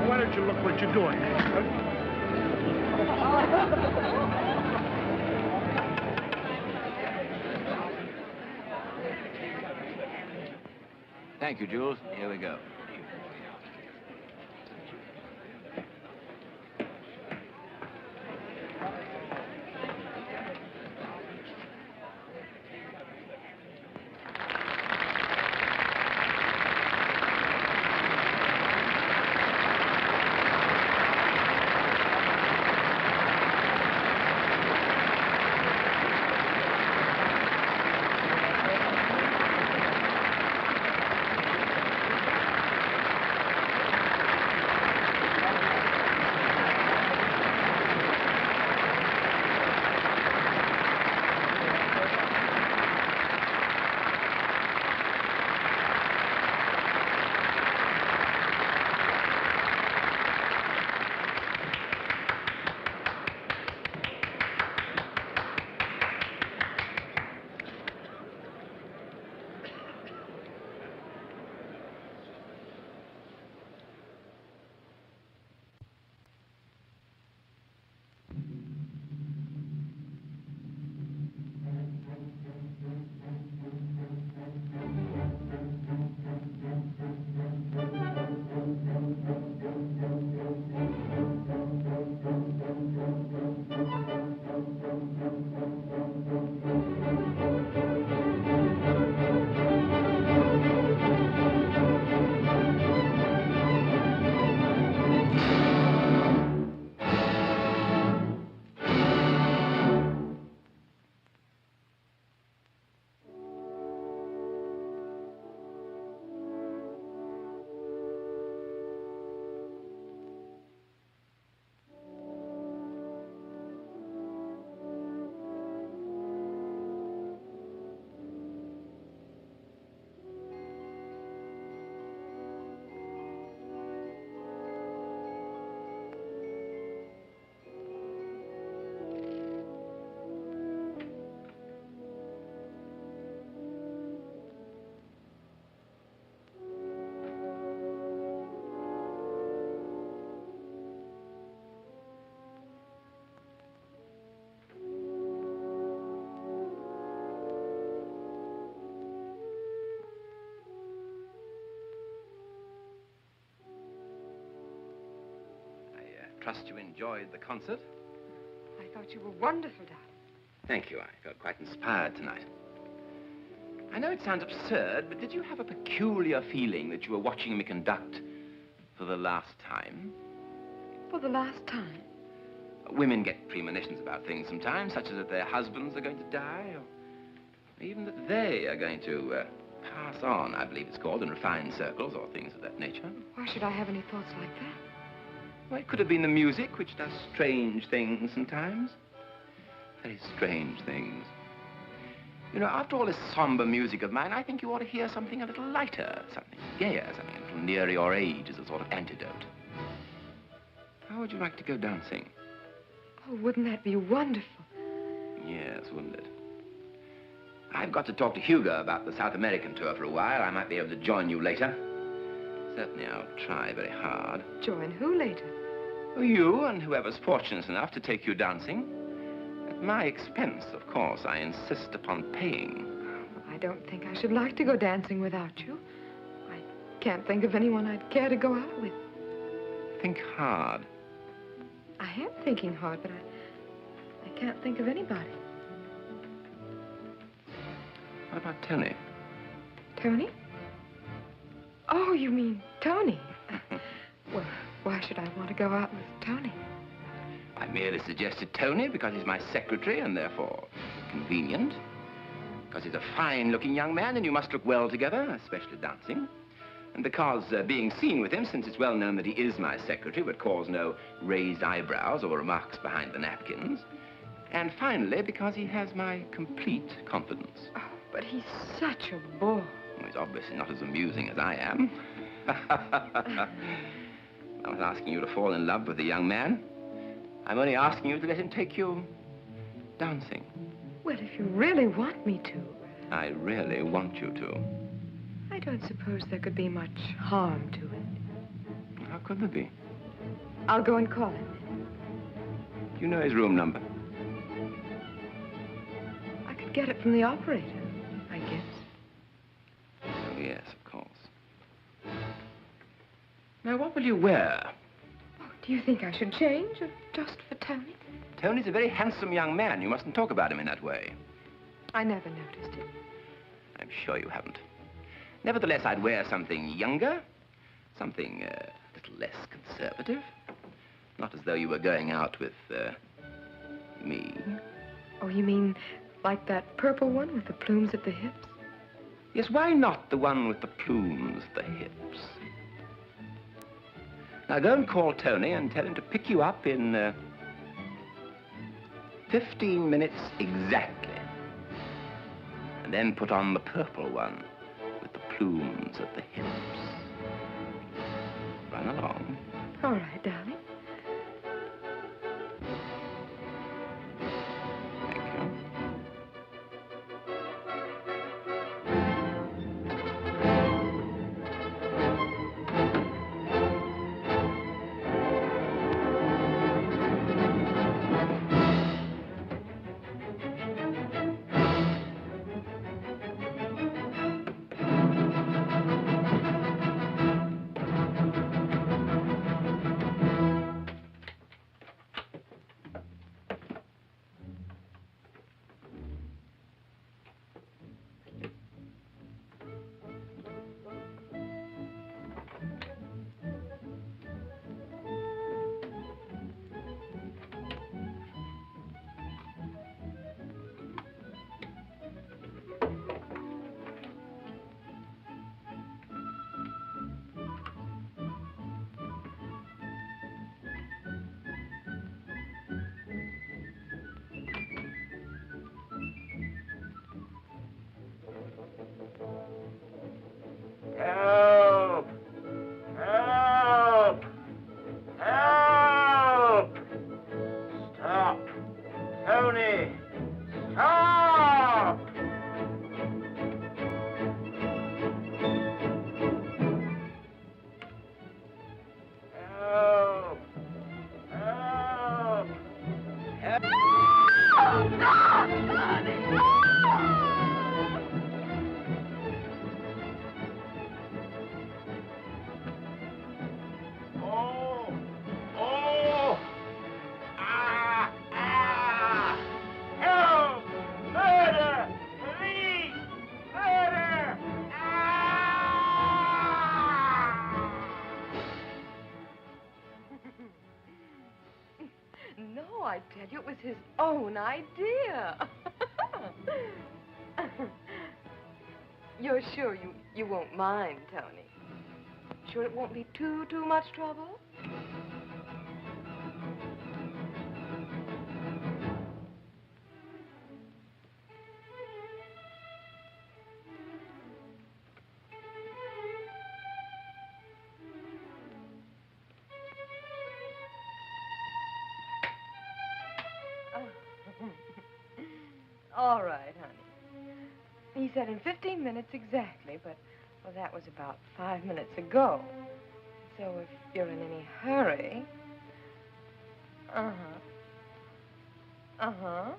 Why don't you look what you're doing? Thank you, Jules. Here we go. trust you enjoyed the concert. I thought you were wonderful, darling. Thank you. I felt quite inspired tonight. I know it sounds absurd, but did you have a peculiar feeling that you were watching me conduct for the last time? For the last time? Women get premonitions about things sometimes, such as that their husbands are going to die, or even that they are going to pass on, I believe it's called, in refined circles, or things of that nature. Why should I have any thoughts like that? Well, it could have been the music, which does strange things sometimes. Very strange things. You know, after all this somber music of mine, I think you ought to hear something a little lighter, something gayer, something a little nearer your age as a sort of antidote. How would you like to go dancing? Oh, wouldn't that be wonderful? Yes, wouldn't it? I've got to talk to Hugo about the South American tour for a while. I might be able to join you later. Certainly, I'll try very hard. Join who later? Well, you and whoever's fortunate enough to take you dancing. At my expense, of course. I insist upon paying. I don't think I should like to go dancing without you. I can't think of anyone I'd care to go out with. Think hard. I am thinking hard, but I can't think of anybody. What about Tony? Tony? Oh, you mean Tony? Well, why should I want to go out with Tony? I merely suggested Tony because he's my secretary and therefore convenient. Because he's a fine-looking young man and you must look well together, especially dancing. And because being seen with him, since it's well known that he is my secretary, would cause no raised eyebrows or remarks behind the napkins. And finally, because he has my complete confidence. Oh, but he's such a bore. Well, he's obviously not as amusing as I am. I was asking you to fall in love with a young man. I'm only asking you to let him take you dancing. Well, if you really want me to. I really want you to. I don't suppose there could be much harm to it. How could there be? I'll go and call him. Do you know his room number? I could get it from the operator, I guess. Oh, yes, of course. Now, what will you wear? Oh, do you think I should change, or just for Tony? Tony's a very handsome young man. You mustn't talk about him in that way. I never noticed it. I'm sure you haven't. Nevertheless, I'd wear something younger, something a little less conservative. Not as though you were going out with, me. Oh, you mean like that purple one with the plumes at the hips? Yes, why not the one with the plumes at the hips? Now, go and call Tony and tell him to pick you up in, 15 minutes exactly. And then put on the purple one with the plumes at the hips. Run along. All right, darling. Thank you. Help! Help! Help! Stop! Tony! Stop! Help! Help! Help! Oh! Oh! I tell you, it was his own idea. You're sure you won't mind, Tony? Sure it won't be too much trouble? All right, honey. He said in 15 minutes exactly, but, well, that was about 5 minutes ago. So if you're in any hurry... Uh-huh. Uh-huh.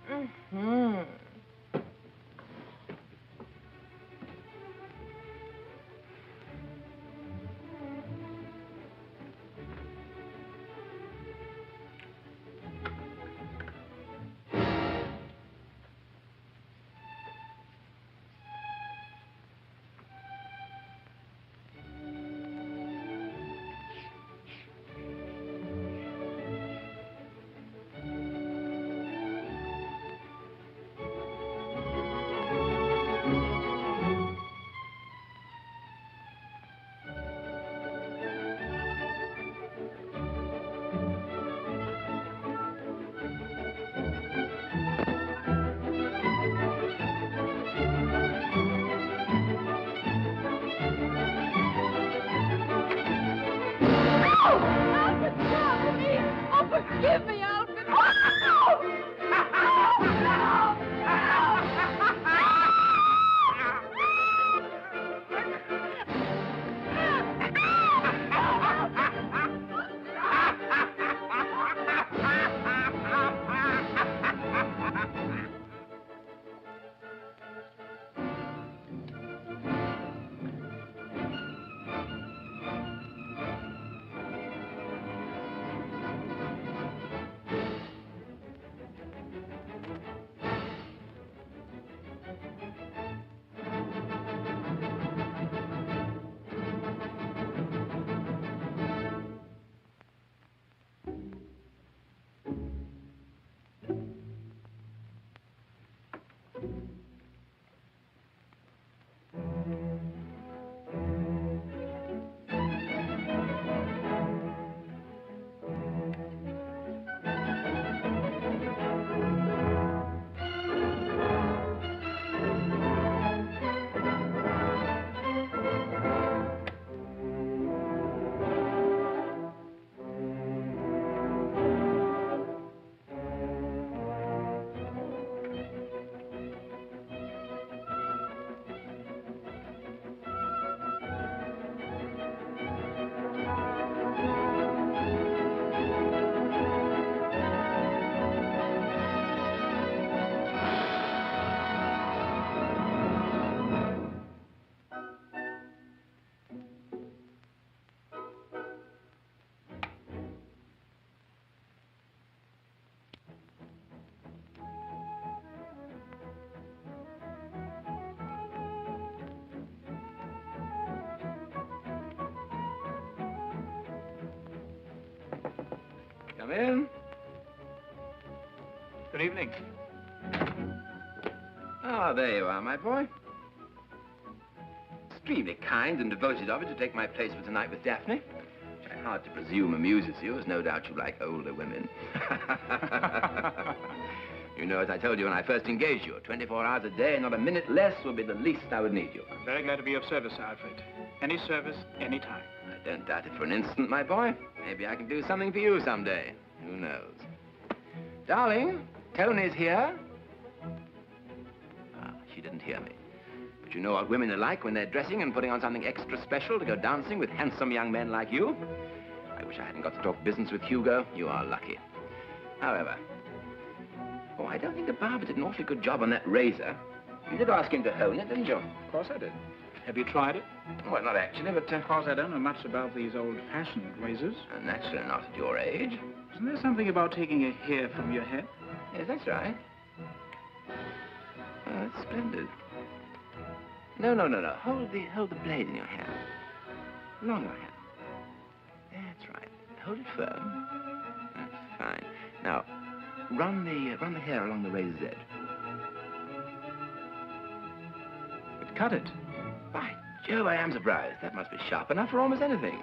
Mm-hmm. Forgive me, Alfred. Come in. Good evening. Ah, there you are, my boy. Extremely kind and devoted of you to take my place for tonight with Daphne, which I hard to presume amuses you, as no doubt you like older women. You know, as I told you when I first engaged you, 24 hours a day, not a minute less, will be the least I would need you. I'm very glad to be of service, Alfred. Any service, any time. I don't doubt it for an instant, my boy. Maybe I can do something for you someday. Who knows? Darling, Tony's here. Ah, she didn't hear me. But you know what women are like when they're dressing and putting on something extra special to go dancing with handsome young men like you. I wish I hadn't got to talk business with Hugo. You are lucky. However, oh, I don't think the barber did an awfully good job on that razor. You did ask him to hone it, didn't you? Of course I did. Have you tried it? Well, not actually, but... Of course, I don't know much about these old-fashioned razors. Naturally not at your age. Isn't there something about taking a hair from your head? Yes, that's right. Oh, that's splendid. No. Hold the blade in your hand. Along your hand. That's right. Hold it firm. That's Now, run the hair along the razor's edge. But cut it. By Jove, I am surprised. That must be sharp enough for almost anything.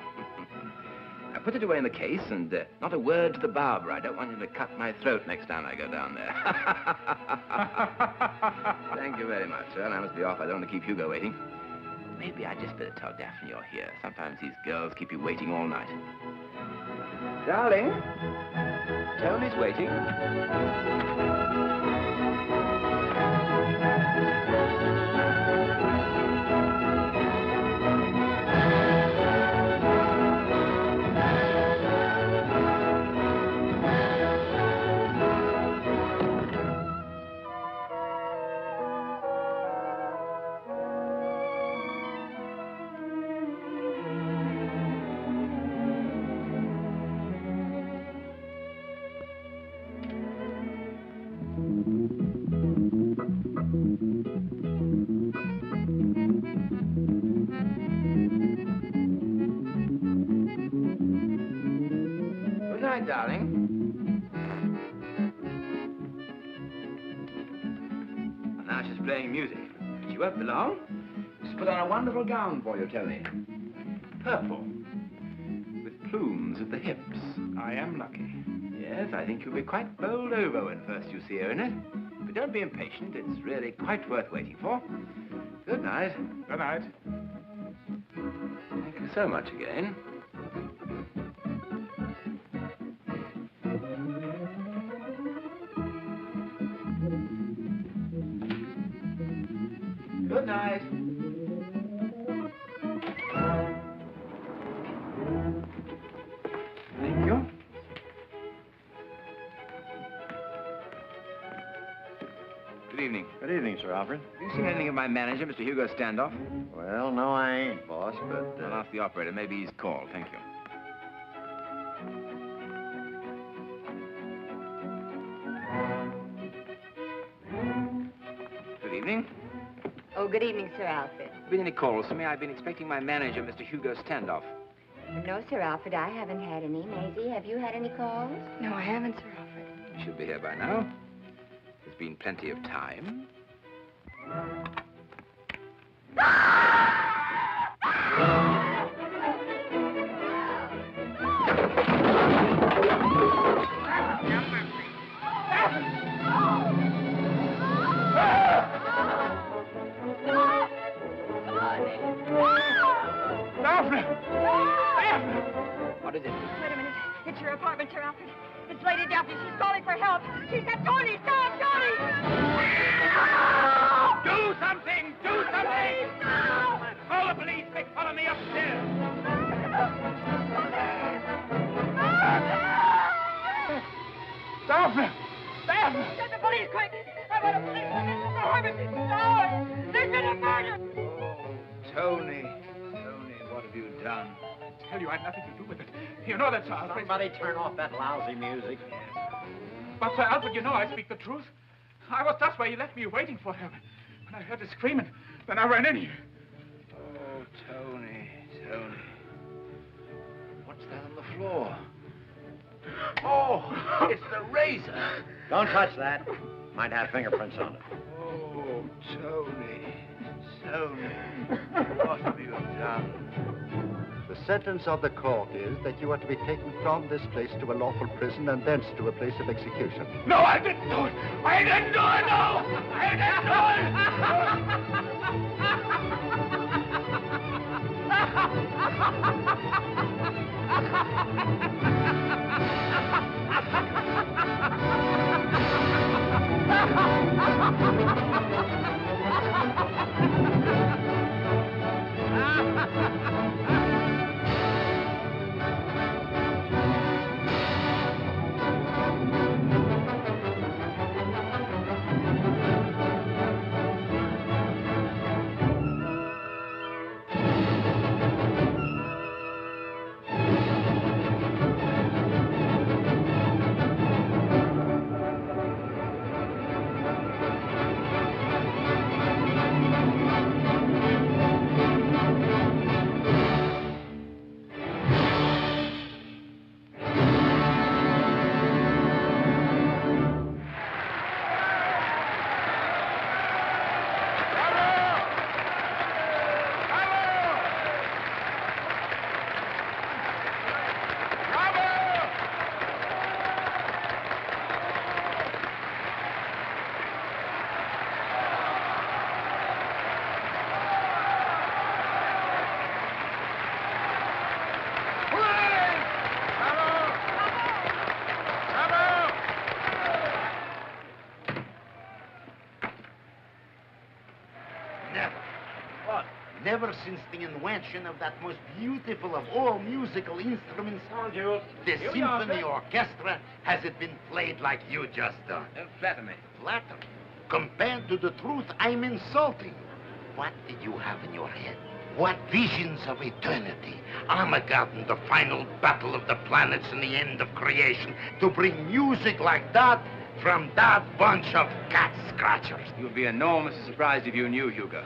Now, put it away in the case, and not a word to the barber. I don't want him to cut my throat next time I go down there. Thank you very much, sir. I must be off. I don't want to keep Hugo waiting. Maybe I just better tell Daphne you're here. Sometimes these girls keep you waiting all night. Darling, Tony's waiting. Darling. And now she's playing music. She won't be long. She's put on a wonderful gown for you, Tony. Purple. With plumes at the hips. I am lucky. Yes, I think you'll be quite bowled over when first you see her in it. But don't be impatient. It's really quite worth waiting for. Good night. Good night. Thank you so much again. Good night. Thank you. Good evening. Good evening, Sir Alfred. Have you seen anything of my manager, Mr. Hugo Standoff? Well, no, I ain't, boss, but... I'll ask the operator. Maybe he's called. Thank you. Good evening. Oh, good evening, Sir Alfred. Been any calls for me? I've been expecting my manager, Mr. Hugo Standoff. No, Sir Alfred, I haven't had any. Maisie, have you had any calls? No, I haven't, Sir Alfred. He should be here by now. There's been plenty of time. What is it? Wait a minute. It's your apartment, Sir Alfred. It's Lady Daphne. She's calling for help. She said, Tony, stop, Tony! Do something! Do something! Call the police. They follow me upstairs. Daphne! Daphne! Get the police, quick! I want a policeman. Mr. Harvard. No! There's been a murder! Tony, what have you done? I tell you, I had nothing to do with it. You know that, Sir Alfred. Somebody turn off that lousy music. But, Sir Alfred, you know I speak the truth. I was just where you left me waiting for him. When I heard the screaming, then I ran in here. Oh, Tony. What's that on the floor? Oh, it's the razor. Don't touch that. Might have fingerprints on it. Oh, Tony, what have you done? The sentence of the court is that you are to be taken from this place to a lawful prison and thence to a place of execution. No, I didn't do it! I didn't do it, no! I didn't do it! Never since the invention of that most beautiful of all musical instruments, the symphony orchestra, has it been played like you just done. Don't flatter me. Flatter? Compared to the truth, I'm insulting. What did you have in your head? What visions of eternity? Armageddon, the final battle of the planets and the end of creation, to bring music like that from that bunch of cat scratchers. You would be enormously surprised if you knew, Hugo.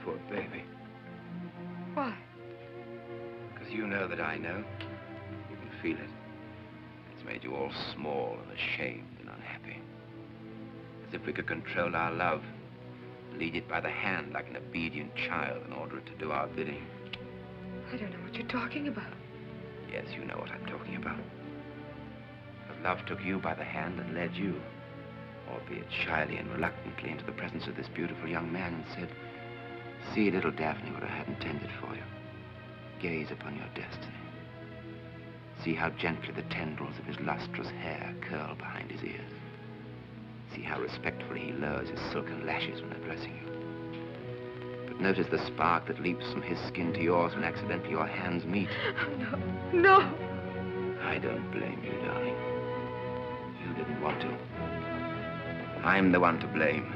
Poor baby. Why? Because you know that I know. You can feel it. It's made you all small and ashamed and unhappy. As if we could control our love, lead it by the hand like an obedient child and order it to do our bidding. I don't know what you're talking about. Yes, you know what I'm talking about. Because love took you by the hand and led you, albeit shyly and reluctantly, into the presence of this beautiful young man and said, "See, little Daphne, what I had intended for you. Gaze upon your destiny. See how gently the tendrils of his lustrous hair curl behind his ears. See how respectfully he lowers his silken lashes when addressing you. But notice the spark that leaps from his skin to yours when accidentally your hands meet. No, no. I don't blame you, darling. You didn't want to. I'm the one to blame.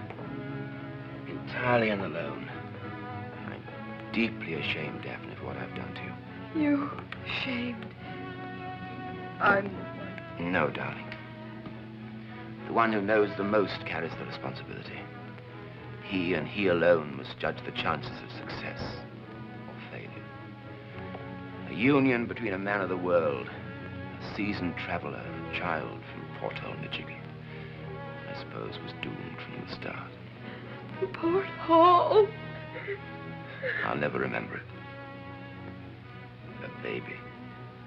Entirely and alone. I'm deeply ashamed, Daphne, for what I've done to you. You ashamed? I'm... No, darling. The one who knows the most carries the responsibility. He and he alone must judge the chances of success or failure. A union between a man of the world, a seasoned traveler, a child from Porthole, Michigan, I suppose was doomed from the start. Porthole. I'll never remember it. A baby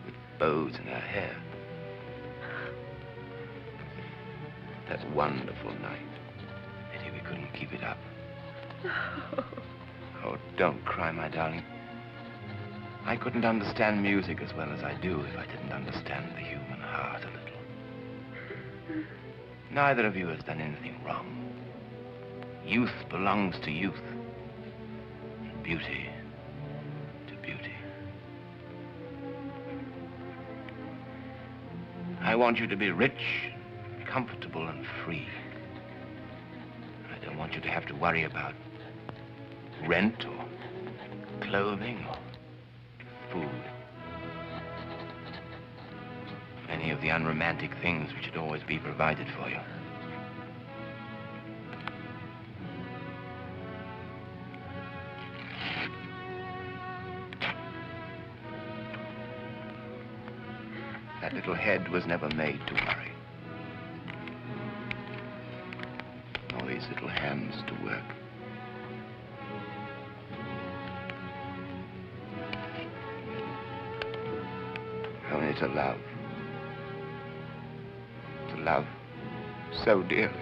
with bows in her hair. That wonderful night. Pity we couldn't keep it up. Oh, don't cry, my darling. I couldn't understand music as well as I do if I didn't understand the human heart a little. Neither of you has done anything wrong. Youth belongs to youth. And beauty to beauty. I want you to be rich, comfortable and free. I don't want you to have to worry about rent or clothing or food. Any of the unromantic things which should always be provided for you. little head was never made to worry. Nor these little hands to work. Only to love. To love so dearly.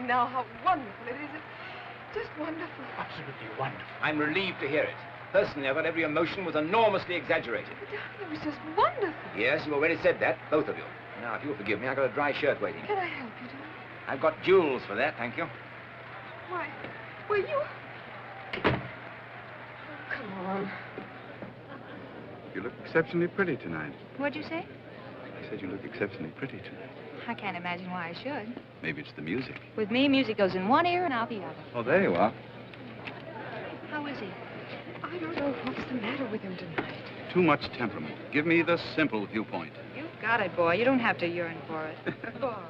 Now, how wonderful it is. It's just wonderful. Absolutely wonderful. I'm relieved to hear it. Personally, I thought every emotion was enormously exaggerated. But darling, it was just wonderful. Yes, you already said that, both of you. Now, if you'll forgive me, I've got a dry shirt waiting. Can I help you, darling? I've got jewels for that, thank you. Why, well, you... Oh, come on. You look exceptionally pretty tonight. What'd you say? I said you look exceptionally pretty tonight. I can't imagine why I should. Maybe it's the music. With me, music goes in one ear and out the other. Oh, there you are. How is he? I don't know what's the matter with him tonight. Too much temperament. Give me the simple viewpoint. You've got it, boy. You don't have to yearn for it. Bob.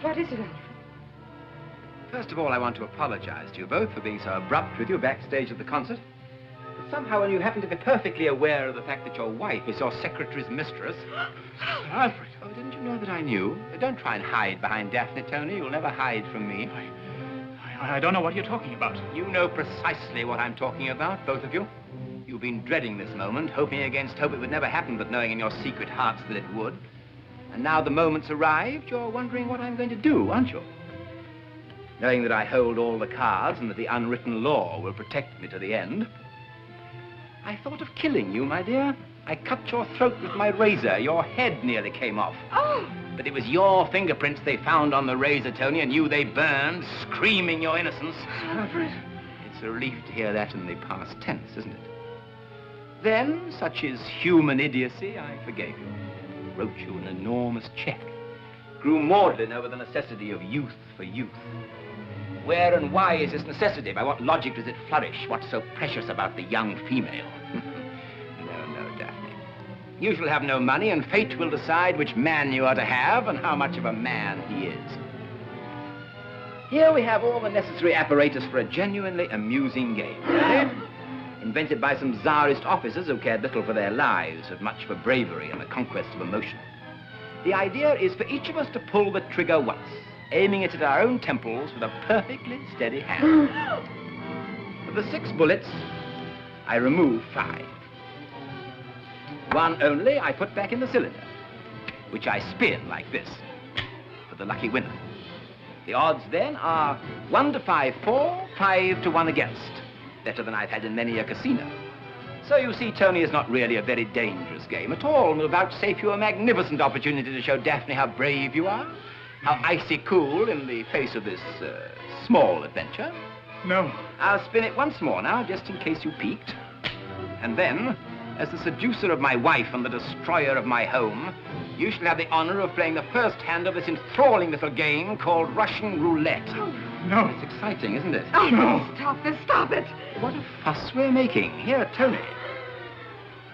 What is it, Alfred? First of all, I want to apologize to you both for being so abrupt with you backstage at the concert. But somehow, when you happen to be perfectly aware of the fact that your wife is your secretary's mistress... Alfred! Oh, didn't you know that I knew? Don't try and hide behind Daphne, Tony. You'll never hide from me. I don't know what you're talking about. You know precisely what I'm talking about, both of you. You've been dreading this moment, hoping against hope it would never happen, but knowing in your secret hearts that it would. And now the moment's arrived, you're wondering what I'm going to do, aren't you? Knowing that I hold all the cards and that the unwritten law will protect me to the end. I thought of killing you, my dear. I cut your throat with my razor. Your head nearly came off. Oh! But it was your fingerprints they found on the razor, Tony, and you they burned, screaming your innocence. Alfred. It's a relief to hear that in the past tense, isn't it? Then, such is human idiocy, I forgave you. Wrote you an enormous check. Grew maudlin over the necessity of youth for youth. Where and why is this necessity? By what logic does it flourish? What's so precious about the young female? No, Daphne. You shall have no money, and fate will decide which man you are to have and how much of a man he is. Here we have all the necessary apparatus for a genuinely amusing game. Invented by some czarist officers who cared little for their lives, but much for bravery and the conquest of emotion. The idea is for each of us to pull the trigger once, aiming it at our own temples with a perfectly steady hand. Of the 6 bullets, I remove 5. 1 only I put back in the cylinder, which I spin like this, for the lucky winner. The odds then are 1 to 5 for, 5 to 1 against. Better than I've had in many a casino. So you see, Tony is not really a very dangerous game at all, and will vouchsafe you a magnificent opportunity to show Daphne how brave you are, how icy cool in the face of this small adventure. No. I'll spin it once more now, just in case you peeked. And then, as the seducer of my wife and the destroyer of my home, you shall have the honor of playing the first hand of this enthralling little game called Russian roulette. Oh. No. It's exciting, isn't it? Oh, no. Stop this. Stop it. What a fuss we're making. Here, Tony.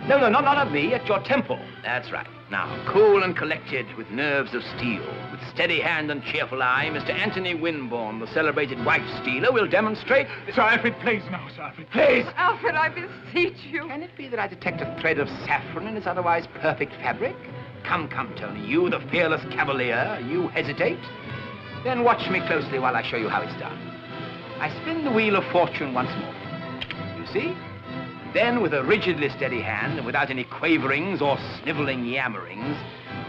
No, not at me, at your temple. That's right. Now, cool and collected, with nerves of steel, with steady hand and cheerful eye, Mr. Anthony Winborn, the celebrated wife-stealer, will demonstrate... Sir Alfred, please, no, Sir Alfred, please! Alfred, I beseech you. Can it be that I detect a thread of saffron in his otherwise perfect fabric? Come, Tony, you, the fearless cavalier, you hesitate? Then watch me closely while I show you how it's done. I spin the wheel of fortune once more. You see? Then, with a rigidly steady hand, and without any quaverings or sniveling yammerings,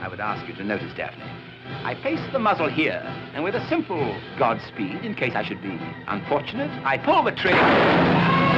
I would ask you to notice, Daphne. I place the muzzle here, and with a simple Godspeed, in case I should be unfortunate, I pull the trigger.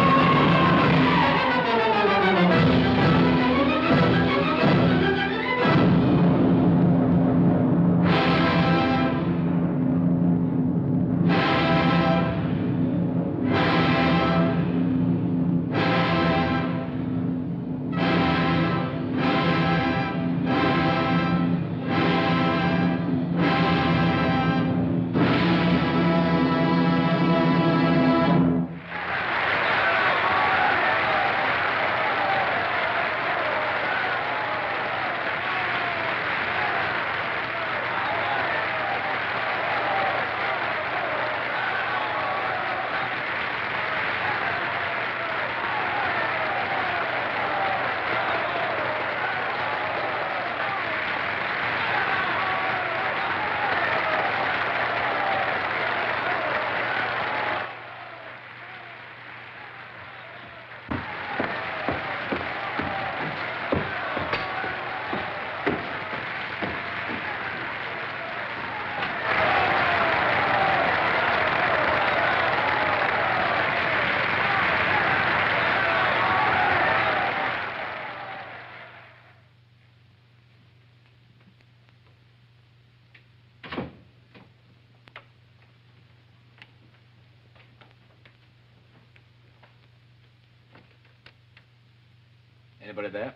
Anybody there?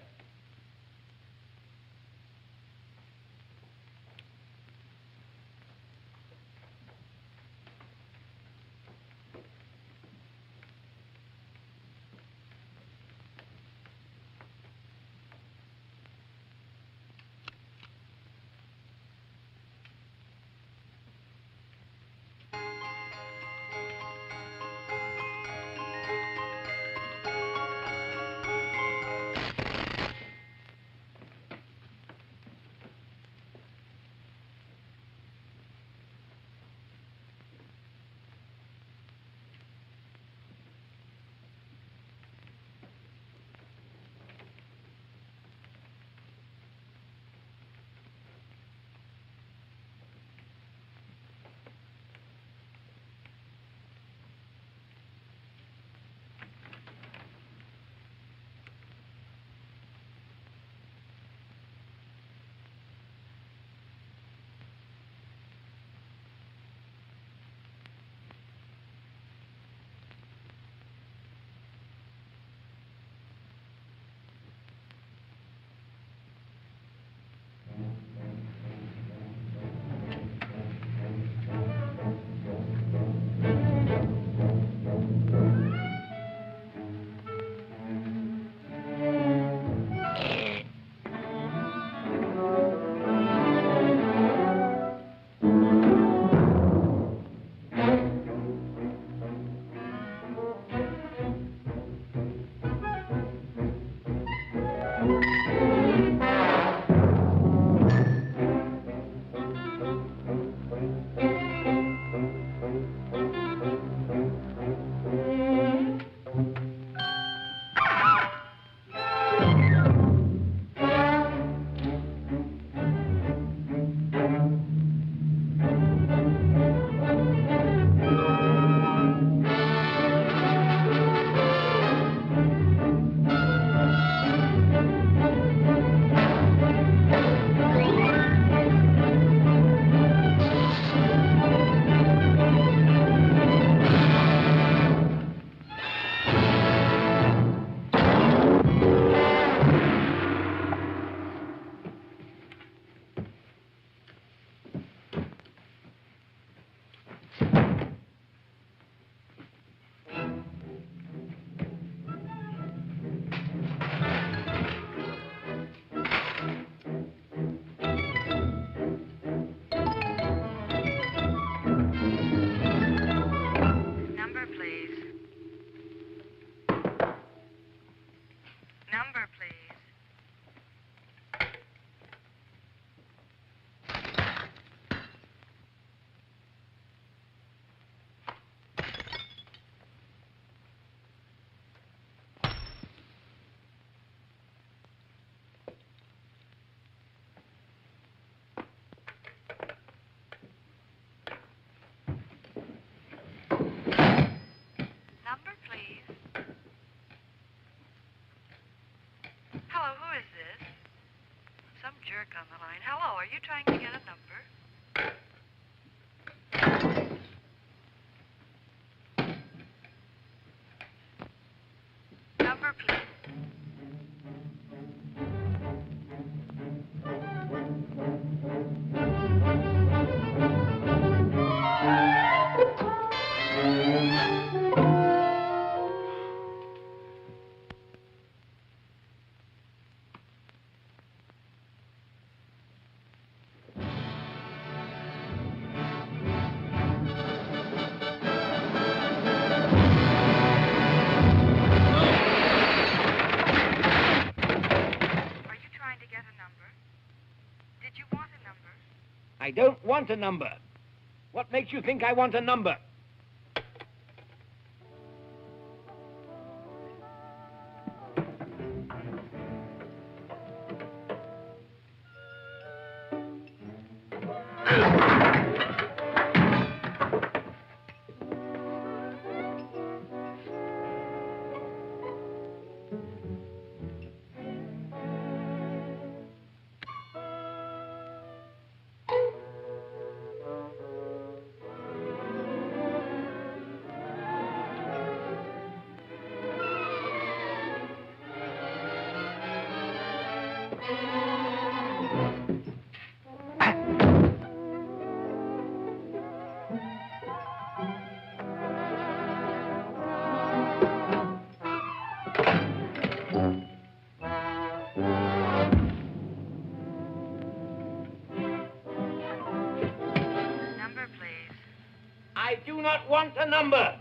Jerk on the line. Hello, are you trying to get a number? Number, please. I don't want a number. What makes you think I want a number? I do not want a number.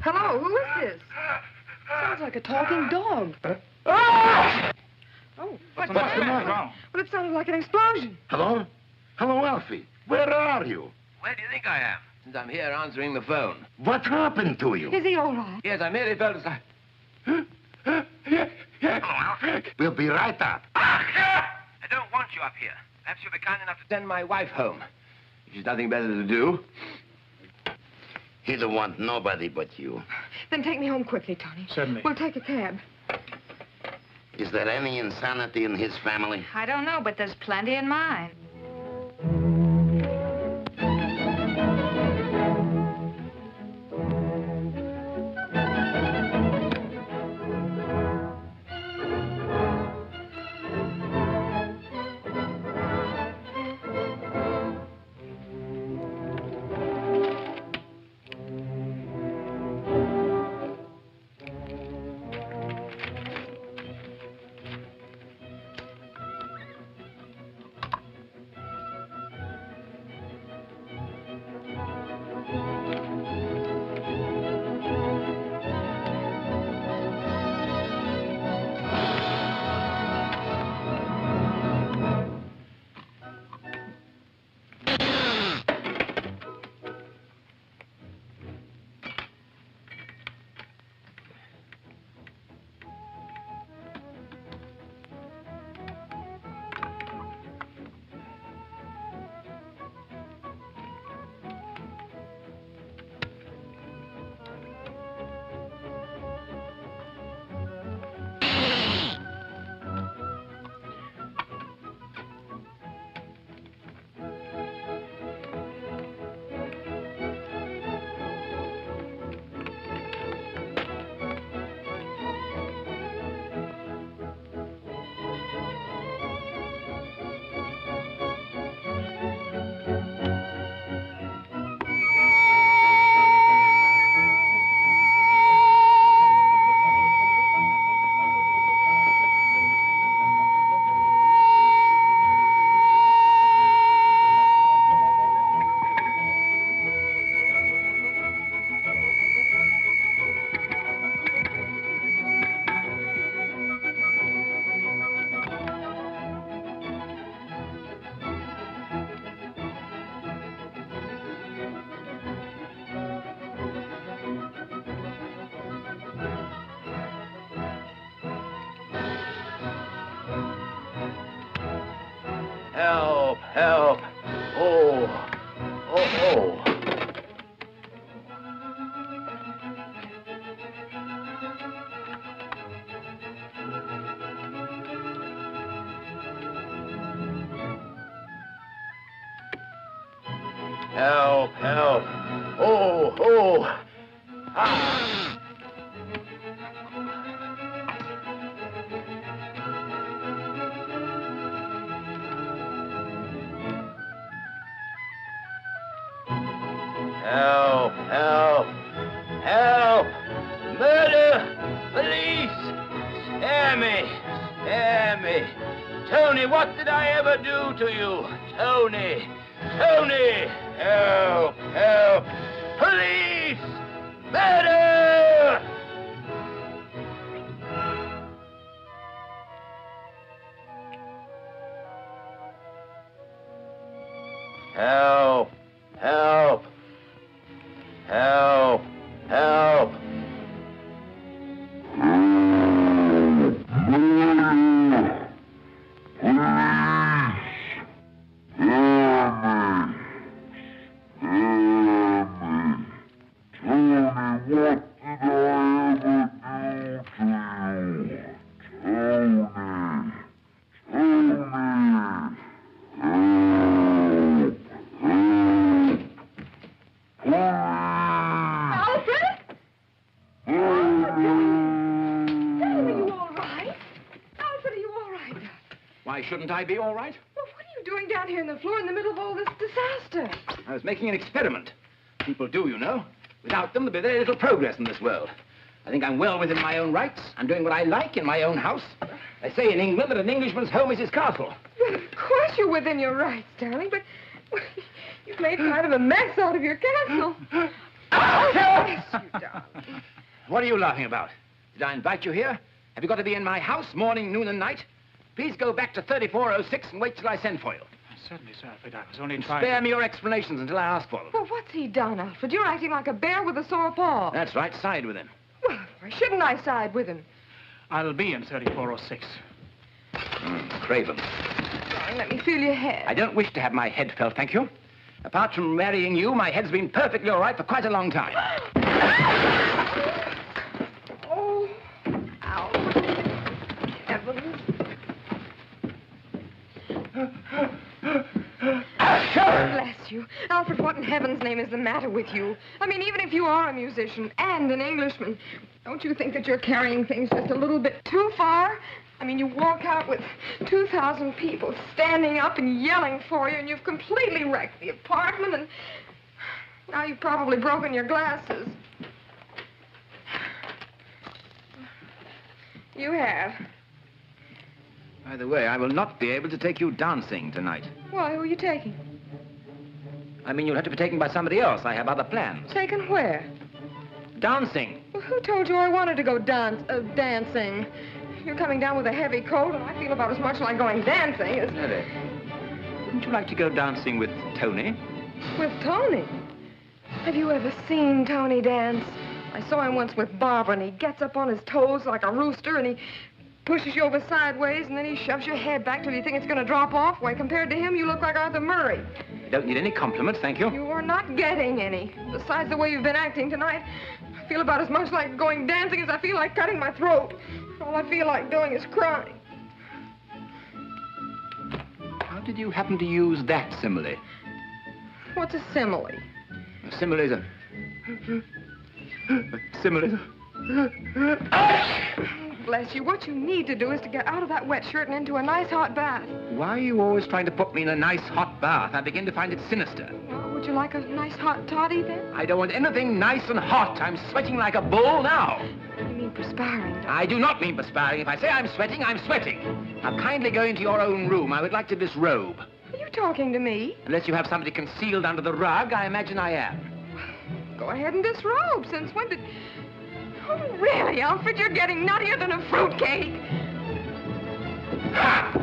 Hello, who is this? Sounds like a talking dog. Oh, what's the matter? Well, it sounded like an explosion. Hello? Hello, Alfie. Where are you? Where do you think I am? Since I'm here answering the phone. What happened to you? Is he all right? Yes, I merely felt as I... Hello, Alfie. We'll be right up. I don't want you up here. Perhaps you'll be kind enough to send my wife home. If she's nothing better to do. He don't want nobody but you. Then take me home quickly, Tony. Certainly. We'll take a cab. Is there any insanity in his family? I don't know, but there's plenty in mine. Help, help. Oh, oh, oh. Help, Help. Oh, oh. Ah. Help, help, help! Murder! Police! Spare me! Spare me! Tony, what did I ever do to you? Tony! Tony! Help! Help! Police! Murder! Help! Help! Help! Help! Why shouldn't I be all right? Well, what are you doing down here on the floor in the middle of all this disaster? I was making an experiment. People do, you know. Without them, there'd be very little progress in this world. I think I'm well within my own rights. I'm doing what I like in my own house. They say in England that an Englishman's home is his castle. Well, of course you're within your rights, darling, but you've made kind of a mess out of your castle. Oh, yes, you darling. What are you laughing about? Did I invite you here? Have you got to be in my house morning, noon, and night? Please go back to 3406 and wait till I send for you. Certainly, sir, Alfred. I was only trying Spare me your explanations until I ask for them. Well, what's he done, Alfred? You're acting like a bear with a sore paw. That's right. Side with him. Well, why shouldn't I side with him? I'll be in 3406. Craven. Darling, let me feel your head. I don't wish to have my head felt, thank you. Apart from marrying you, my head's been perfectly all right for quite a long time. Oh, Alfred. Heavens. Bless you. Alfred, what in heaven's name is the matter with you? I mean, even if you are a musician and an Englishman, don't you think that you're carrying things just a little bit too far? I mean, you walk out with 2,000 people standing up and yelling for you, and you've completely wrecked the apartment, and now you've probably broken your glasses. You have. By the way, I will not be able to take you dancing tonight. Why, who are you taking? I mean, you'll have to be taken by somebody else. I have other plans. Taken where? Dancing. Well, who told you I wanted to go dancing? You're coming down with a heavy cold, and I feel about as much like going dancing as... Nellie, wouldn't you like to go dancing with Tony? With Tony? Have you ever seen Tony dance? I saw him once with Barbara, and he gets up on his toes like a rooster, and he pushes you over sideways, and then he shoves your head back till you think it's going to drop off. Why, compared to him, you look like Arthur Murray. I don't need any compliments, thank you. You are not getting any. Besides the way you've been acting tonight, I feel about as much like going dancing as I feel like cutting my throat. All I feel like doing is crying. How did you happen to use that simile? What's a simile? A simile is a... simile is Bless you. What you need to do is to get out of that wet shirt and into a nice hot bath. Why are you always trying to put me in a nice hot bath? I begin to find it sinister. Well, would you like a nice hot toddy then? I don't want anything nice and hot. I'm sweating like a bull now. You mean perspiring? I do not mean perspiring. If I say I'm sweating, I'm sweating. Now kindly go into your own room. I would like to disrobe. Are you talking to me? Unless you have somebody concealed under the rug, I imagine I am. Go ahead and disrobe. Since when did... Oh, really, Alfred? You're getting nuttier than a fruitcake. Ha!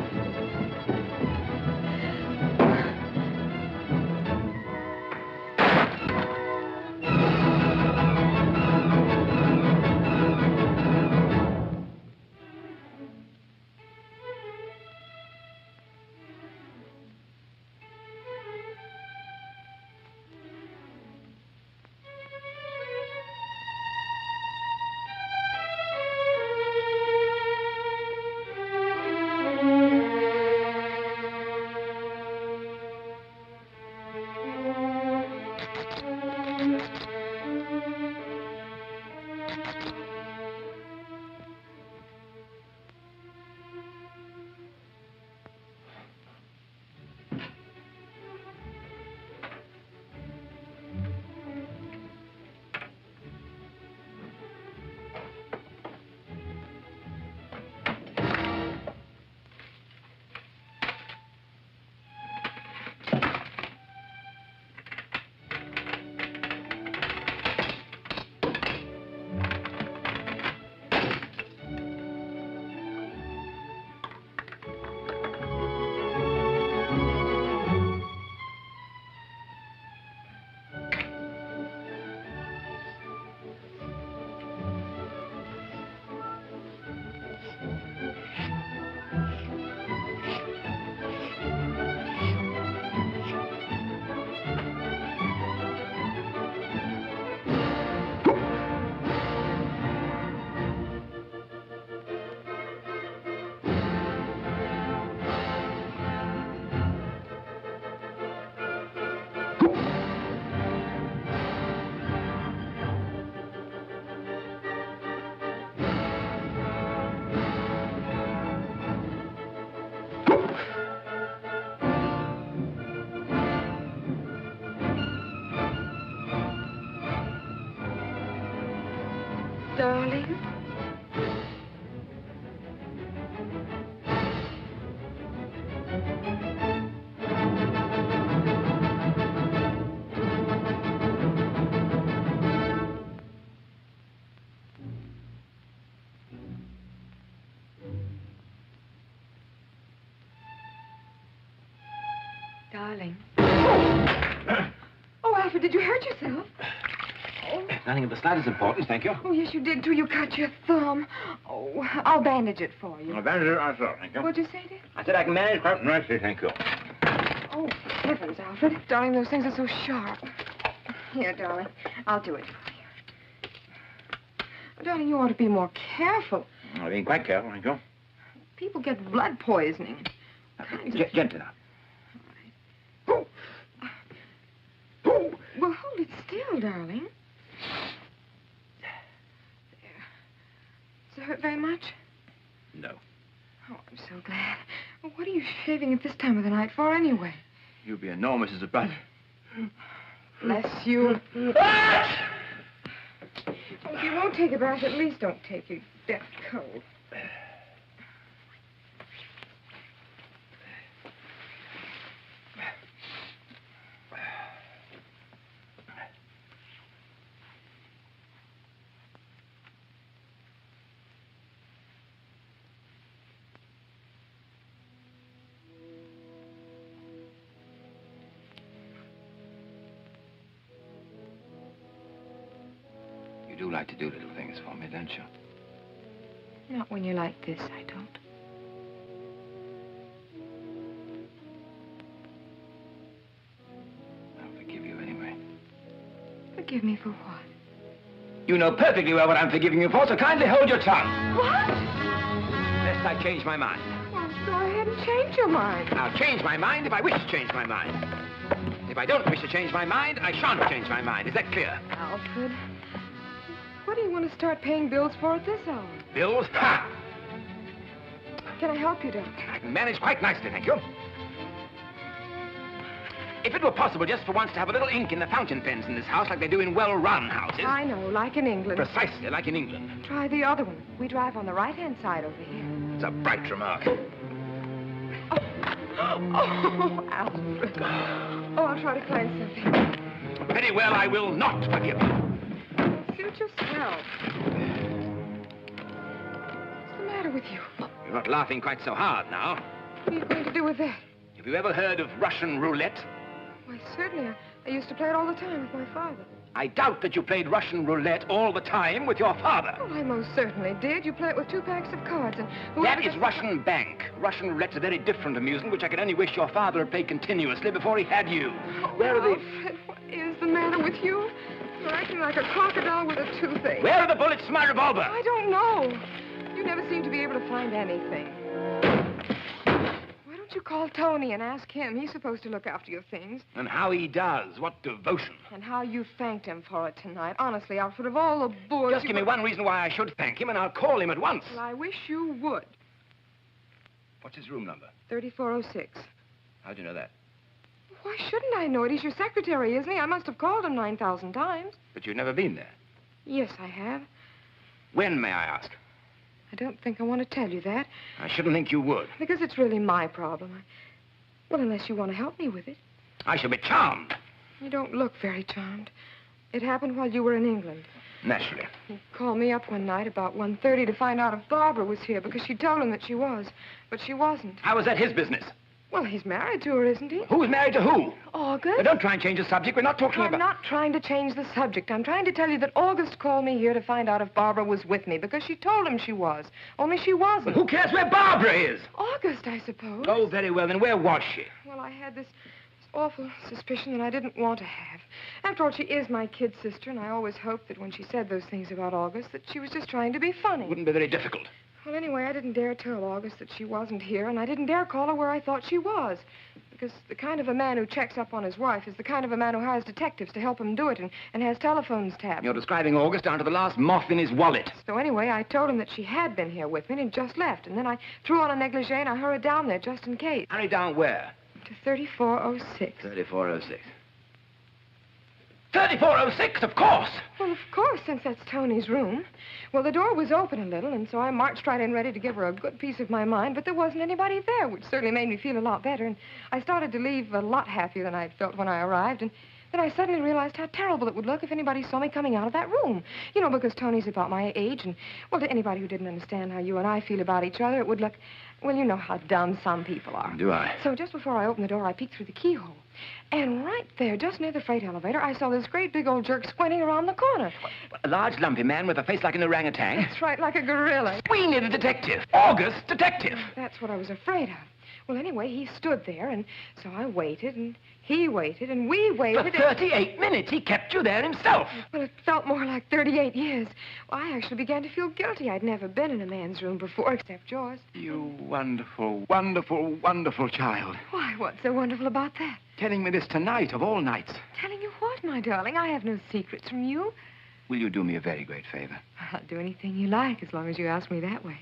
Darling. Darling. Oh, Alfred, did you hurt yourself? Nothing of the slightest importance, thank you. Oh, yes, you did, too. You cut your thumb. Oh, I'll bandage it for you. I'll bandage it myself, thank you. What'd you say, dear? I said I can manage quite nicely, thank you. Oh, heavens, Alfred. Darling, those things are so sharp. Here, darling, I'll do it for you. Oh, darling, you ought to be more careful. I'm being quite careful, thank you. People get blood poisoning. Gently now. Well, hold it still, darling. There. Does it hurt very much? No. Oh, I'm so glad. Well, what are you shaving at this time of the night for, anyway? You'll be enormous as a brother. Bless you. Oh, if you won't take a bath, at least don't take your death cold. You do like to do little things for me, don't you? Not when you're like this, I don't. I'll forgive you anyway. Forgive me for what? You know perfectly well what I'm forgiving you for, so kindly hold your tongue. What? Lest I change my mind. Well, go ahead and change your mind. I'll change my mind if I wish to change my mind. If I don't wish to change my mind, I shan't change my mind. Is that clear? Alfred, what do you want to start paying bills for at this hour? Bills? Ha! Can I help you, Doctor? I can manage quite nicely, thank you. If it were possible just for once to have a little ink in the fountain pens in this house like they do in well-run houses. I know, like in England. Precisely, like in England. Try the other one. We drive on the right-hand side over here. It's a bright remark. Oh, Alfred. Oh, I'll try to find something. Very well, I will not forgive you. Suit yourself. What's the matter with you? You're not laughing quite so hard now. What are you going to do with that? Have you ever heard of Russian roulette? Why, certainly. I used to play it all the time with my father. I doubt that you played Russian roulette all the time with your father. Oh, I most certainly did. You play it with 2 packs of cards, and whoever That is Russian bank. Russian roulette's a very different amusement, which I could only wish your father had played continuously before he had you. Oh, Where are the... Alfred, what is the matter with you? You're acting like a crocodile with a toothache. Where are the bullets from my revolver? I don't know. You never seem to be able to find anything. Why don't you call Tony and ask him? He's supposed to look after your things. And how he does. What devotion. And how you thanked him for it tonight. Honestly, Alfred, of all the boys... Just give me one reason why I should thank him, and I'll call him at once. Well, I wish you would. What's his room number? 3406. How'd you know that? Why shouldn't I know it? He's your secretary, isn't he? I must have called him 9,000 times. But you've never been there. Yes, I have. When, may I ask? I don't think I want to tell you that. I shouldn't think you would. Because it's really my problem. Well, unless you want to help me with it. I shall be charmed. You don't look very charmed. It happened while you were in England. Naturally. He called me up one night about 1:30 to find out if Barbara was here because she told him that she was. But she wasn't. How was that his business? Well, he's married to her, isn't he? Who's married to who? August. Now, don't try and change the subject. We're not talking about... I'm not trying to change the subject. I'm trying to tell you that August called me here to find out if Barbara was with me because she told him she was. Only she wasn't. But who cares where Barbara is? August, I suppose. Oh, very well. Then where was she? Well, I had this awful suspicion that I didn't want to have. After all, she is my kid sister, and I always hoped that when she said those things about August, that she was just trying to be funny. Wouldn't be very difficult. Well, anyway, I didn't dare tell August that she wasn't here, and I didn't dare call her where I thought she was. Because the kind of a man who checks up on his wife is the kind of a man who hires detectives to help him do it and has telephones tapped. You're describing August down to the last moth in his wallet. So anyway, I told him that she had been here with me and just left. And then I threw on a negligee and I hurried down there just in case. Hurry down where? To 3406. 3406. 3406, of course! Well, of course, since that's Tony's room. Well, the door was open a little, and so I marched right in ready to give her a good piece of my mind, but there wasn't anybody there, which certainly made me feel a lot better, and I started to leave a lot happier than I'd felt when I arrived, and then I suddenly realized how terrible it would look if anybody saw me coming out of that room. You know, because Tony's about my age, and, well, to anybody who didn't understand how you and I feel about each other, it would look, well, you know how dumb some people are. Do I? So just before I opened the door, I peeked through the keyhole. And right there, just near the freight elevator, I saw this great big old jerk squinting around the corner. A large, lumpy man with a face like an orangutan. That's right, like a gorilla. Sweeney the detective. August detective. That's what I was afraid of. Well, anyway, he stood there, and so I waited, and he waited, and we waited. For 38 minutes, he kept you there himself. Well, it felt more like 38 years. Well, I actually began to feel guilty. I'd never been in a man's room before, except yours. You wonderful, wonderful, wonderful child. Why, what's so wonderful about that? Telling me this tonight of all nights. Telling you what, my darling? I have no secrets from you. Will you do me a very great favor? I'll do anything you like, as long as you ask me that way.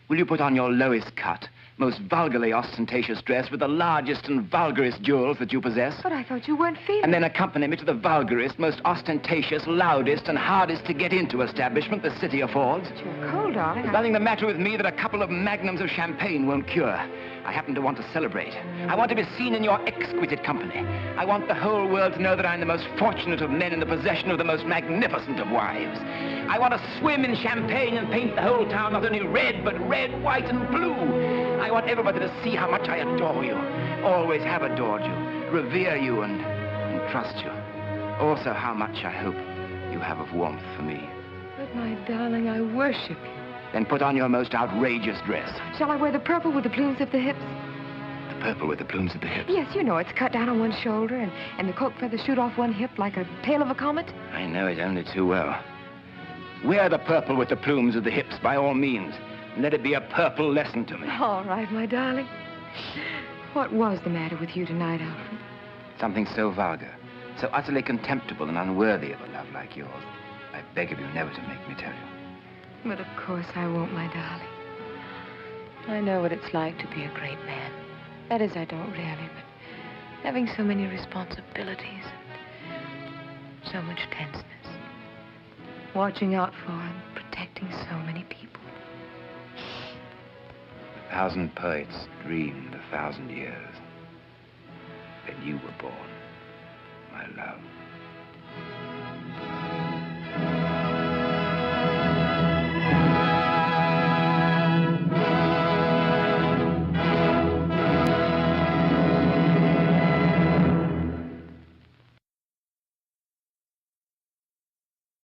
Will you put on your lowest cut, most vulgarly ostentatious dress with the largest and vulgarest jewels that you possess? But I thought you weren't feeling... And then accompany me to the vulgarest, most ostentatious, loudest, and hardest to get into establishment the city affords. But you're cold, darling. There's nothing the matter with me that a couple of magnums of champagne won't cure. I happen to want to celebrate. I want to be seen in your exquisite company. I want the whole world to know that I'm the most fortunate of men in the possession of the most magnificent of wives. I want to swim in champagne and paint the whole town not only red, but red, white, and blue. I want everybody to see how much I adore you, always have adored you, revere you, and trust you. Also, how much I hope you have of warmth for me. But, my darling, I worship you. Then put on your most outrageous dress. Shall I wear the purple with the plumes at the hips? The purple with the plumes at the hips? Yes, you know, it's cut down on one shoulder, and the coat feathers shoot off one hip like a tail of a comet. I know it only too well. Wear the purple with the plumes at the hips, by all means. And let it be a purple lesson to me. All right, my darling. What was the matter with you tonight, Alfred? Something so vulgar, so utterly contemptible and unworthy of a love like yours. I beg of you never to make me tell you. But of course I won't, my darling. I know what it's like to be a great man. That is, I don't really, but having so many responsibilities and so much tenseness. Watching out for and protecting so many people. 1,000 poets dreamed 1,000 years. Then you were born, my love.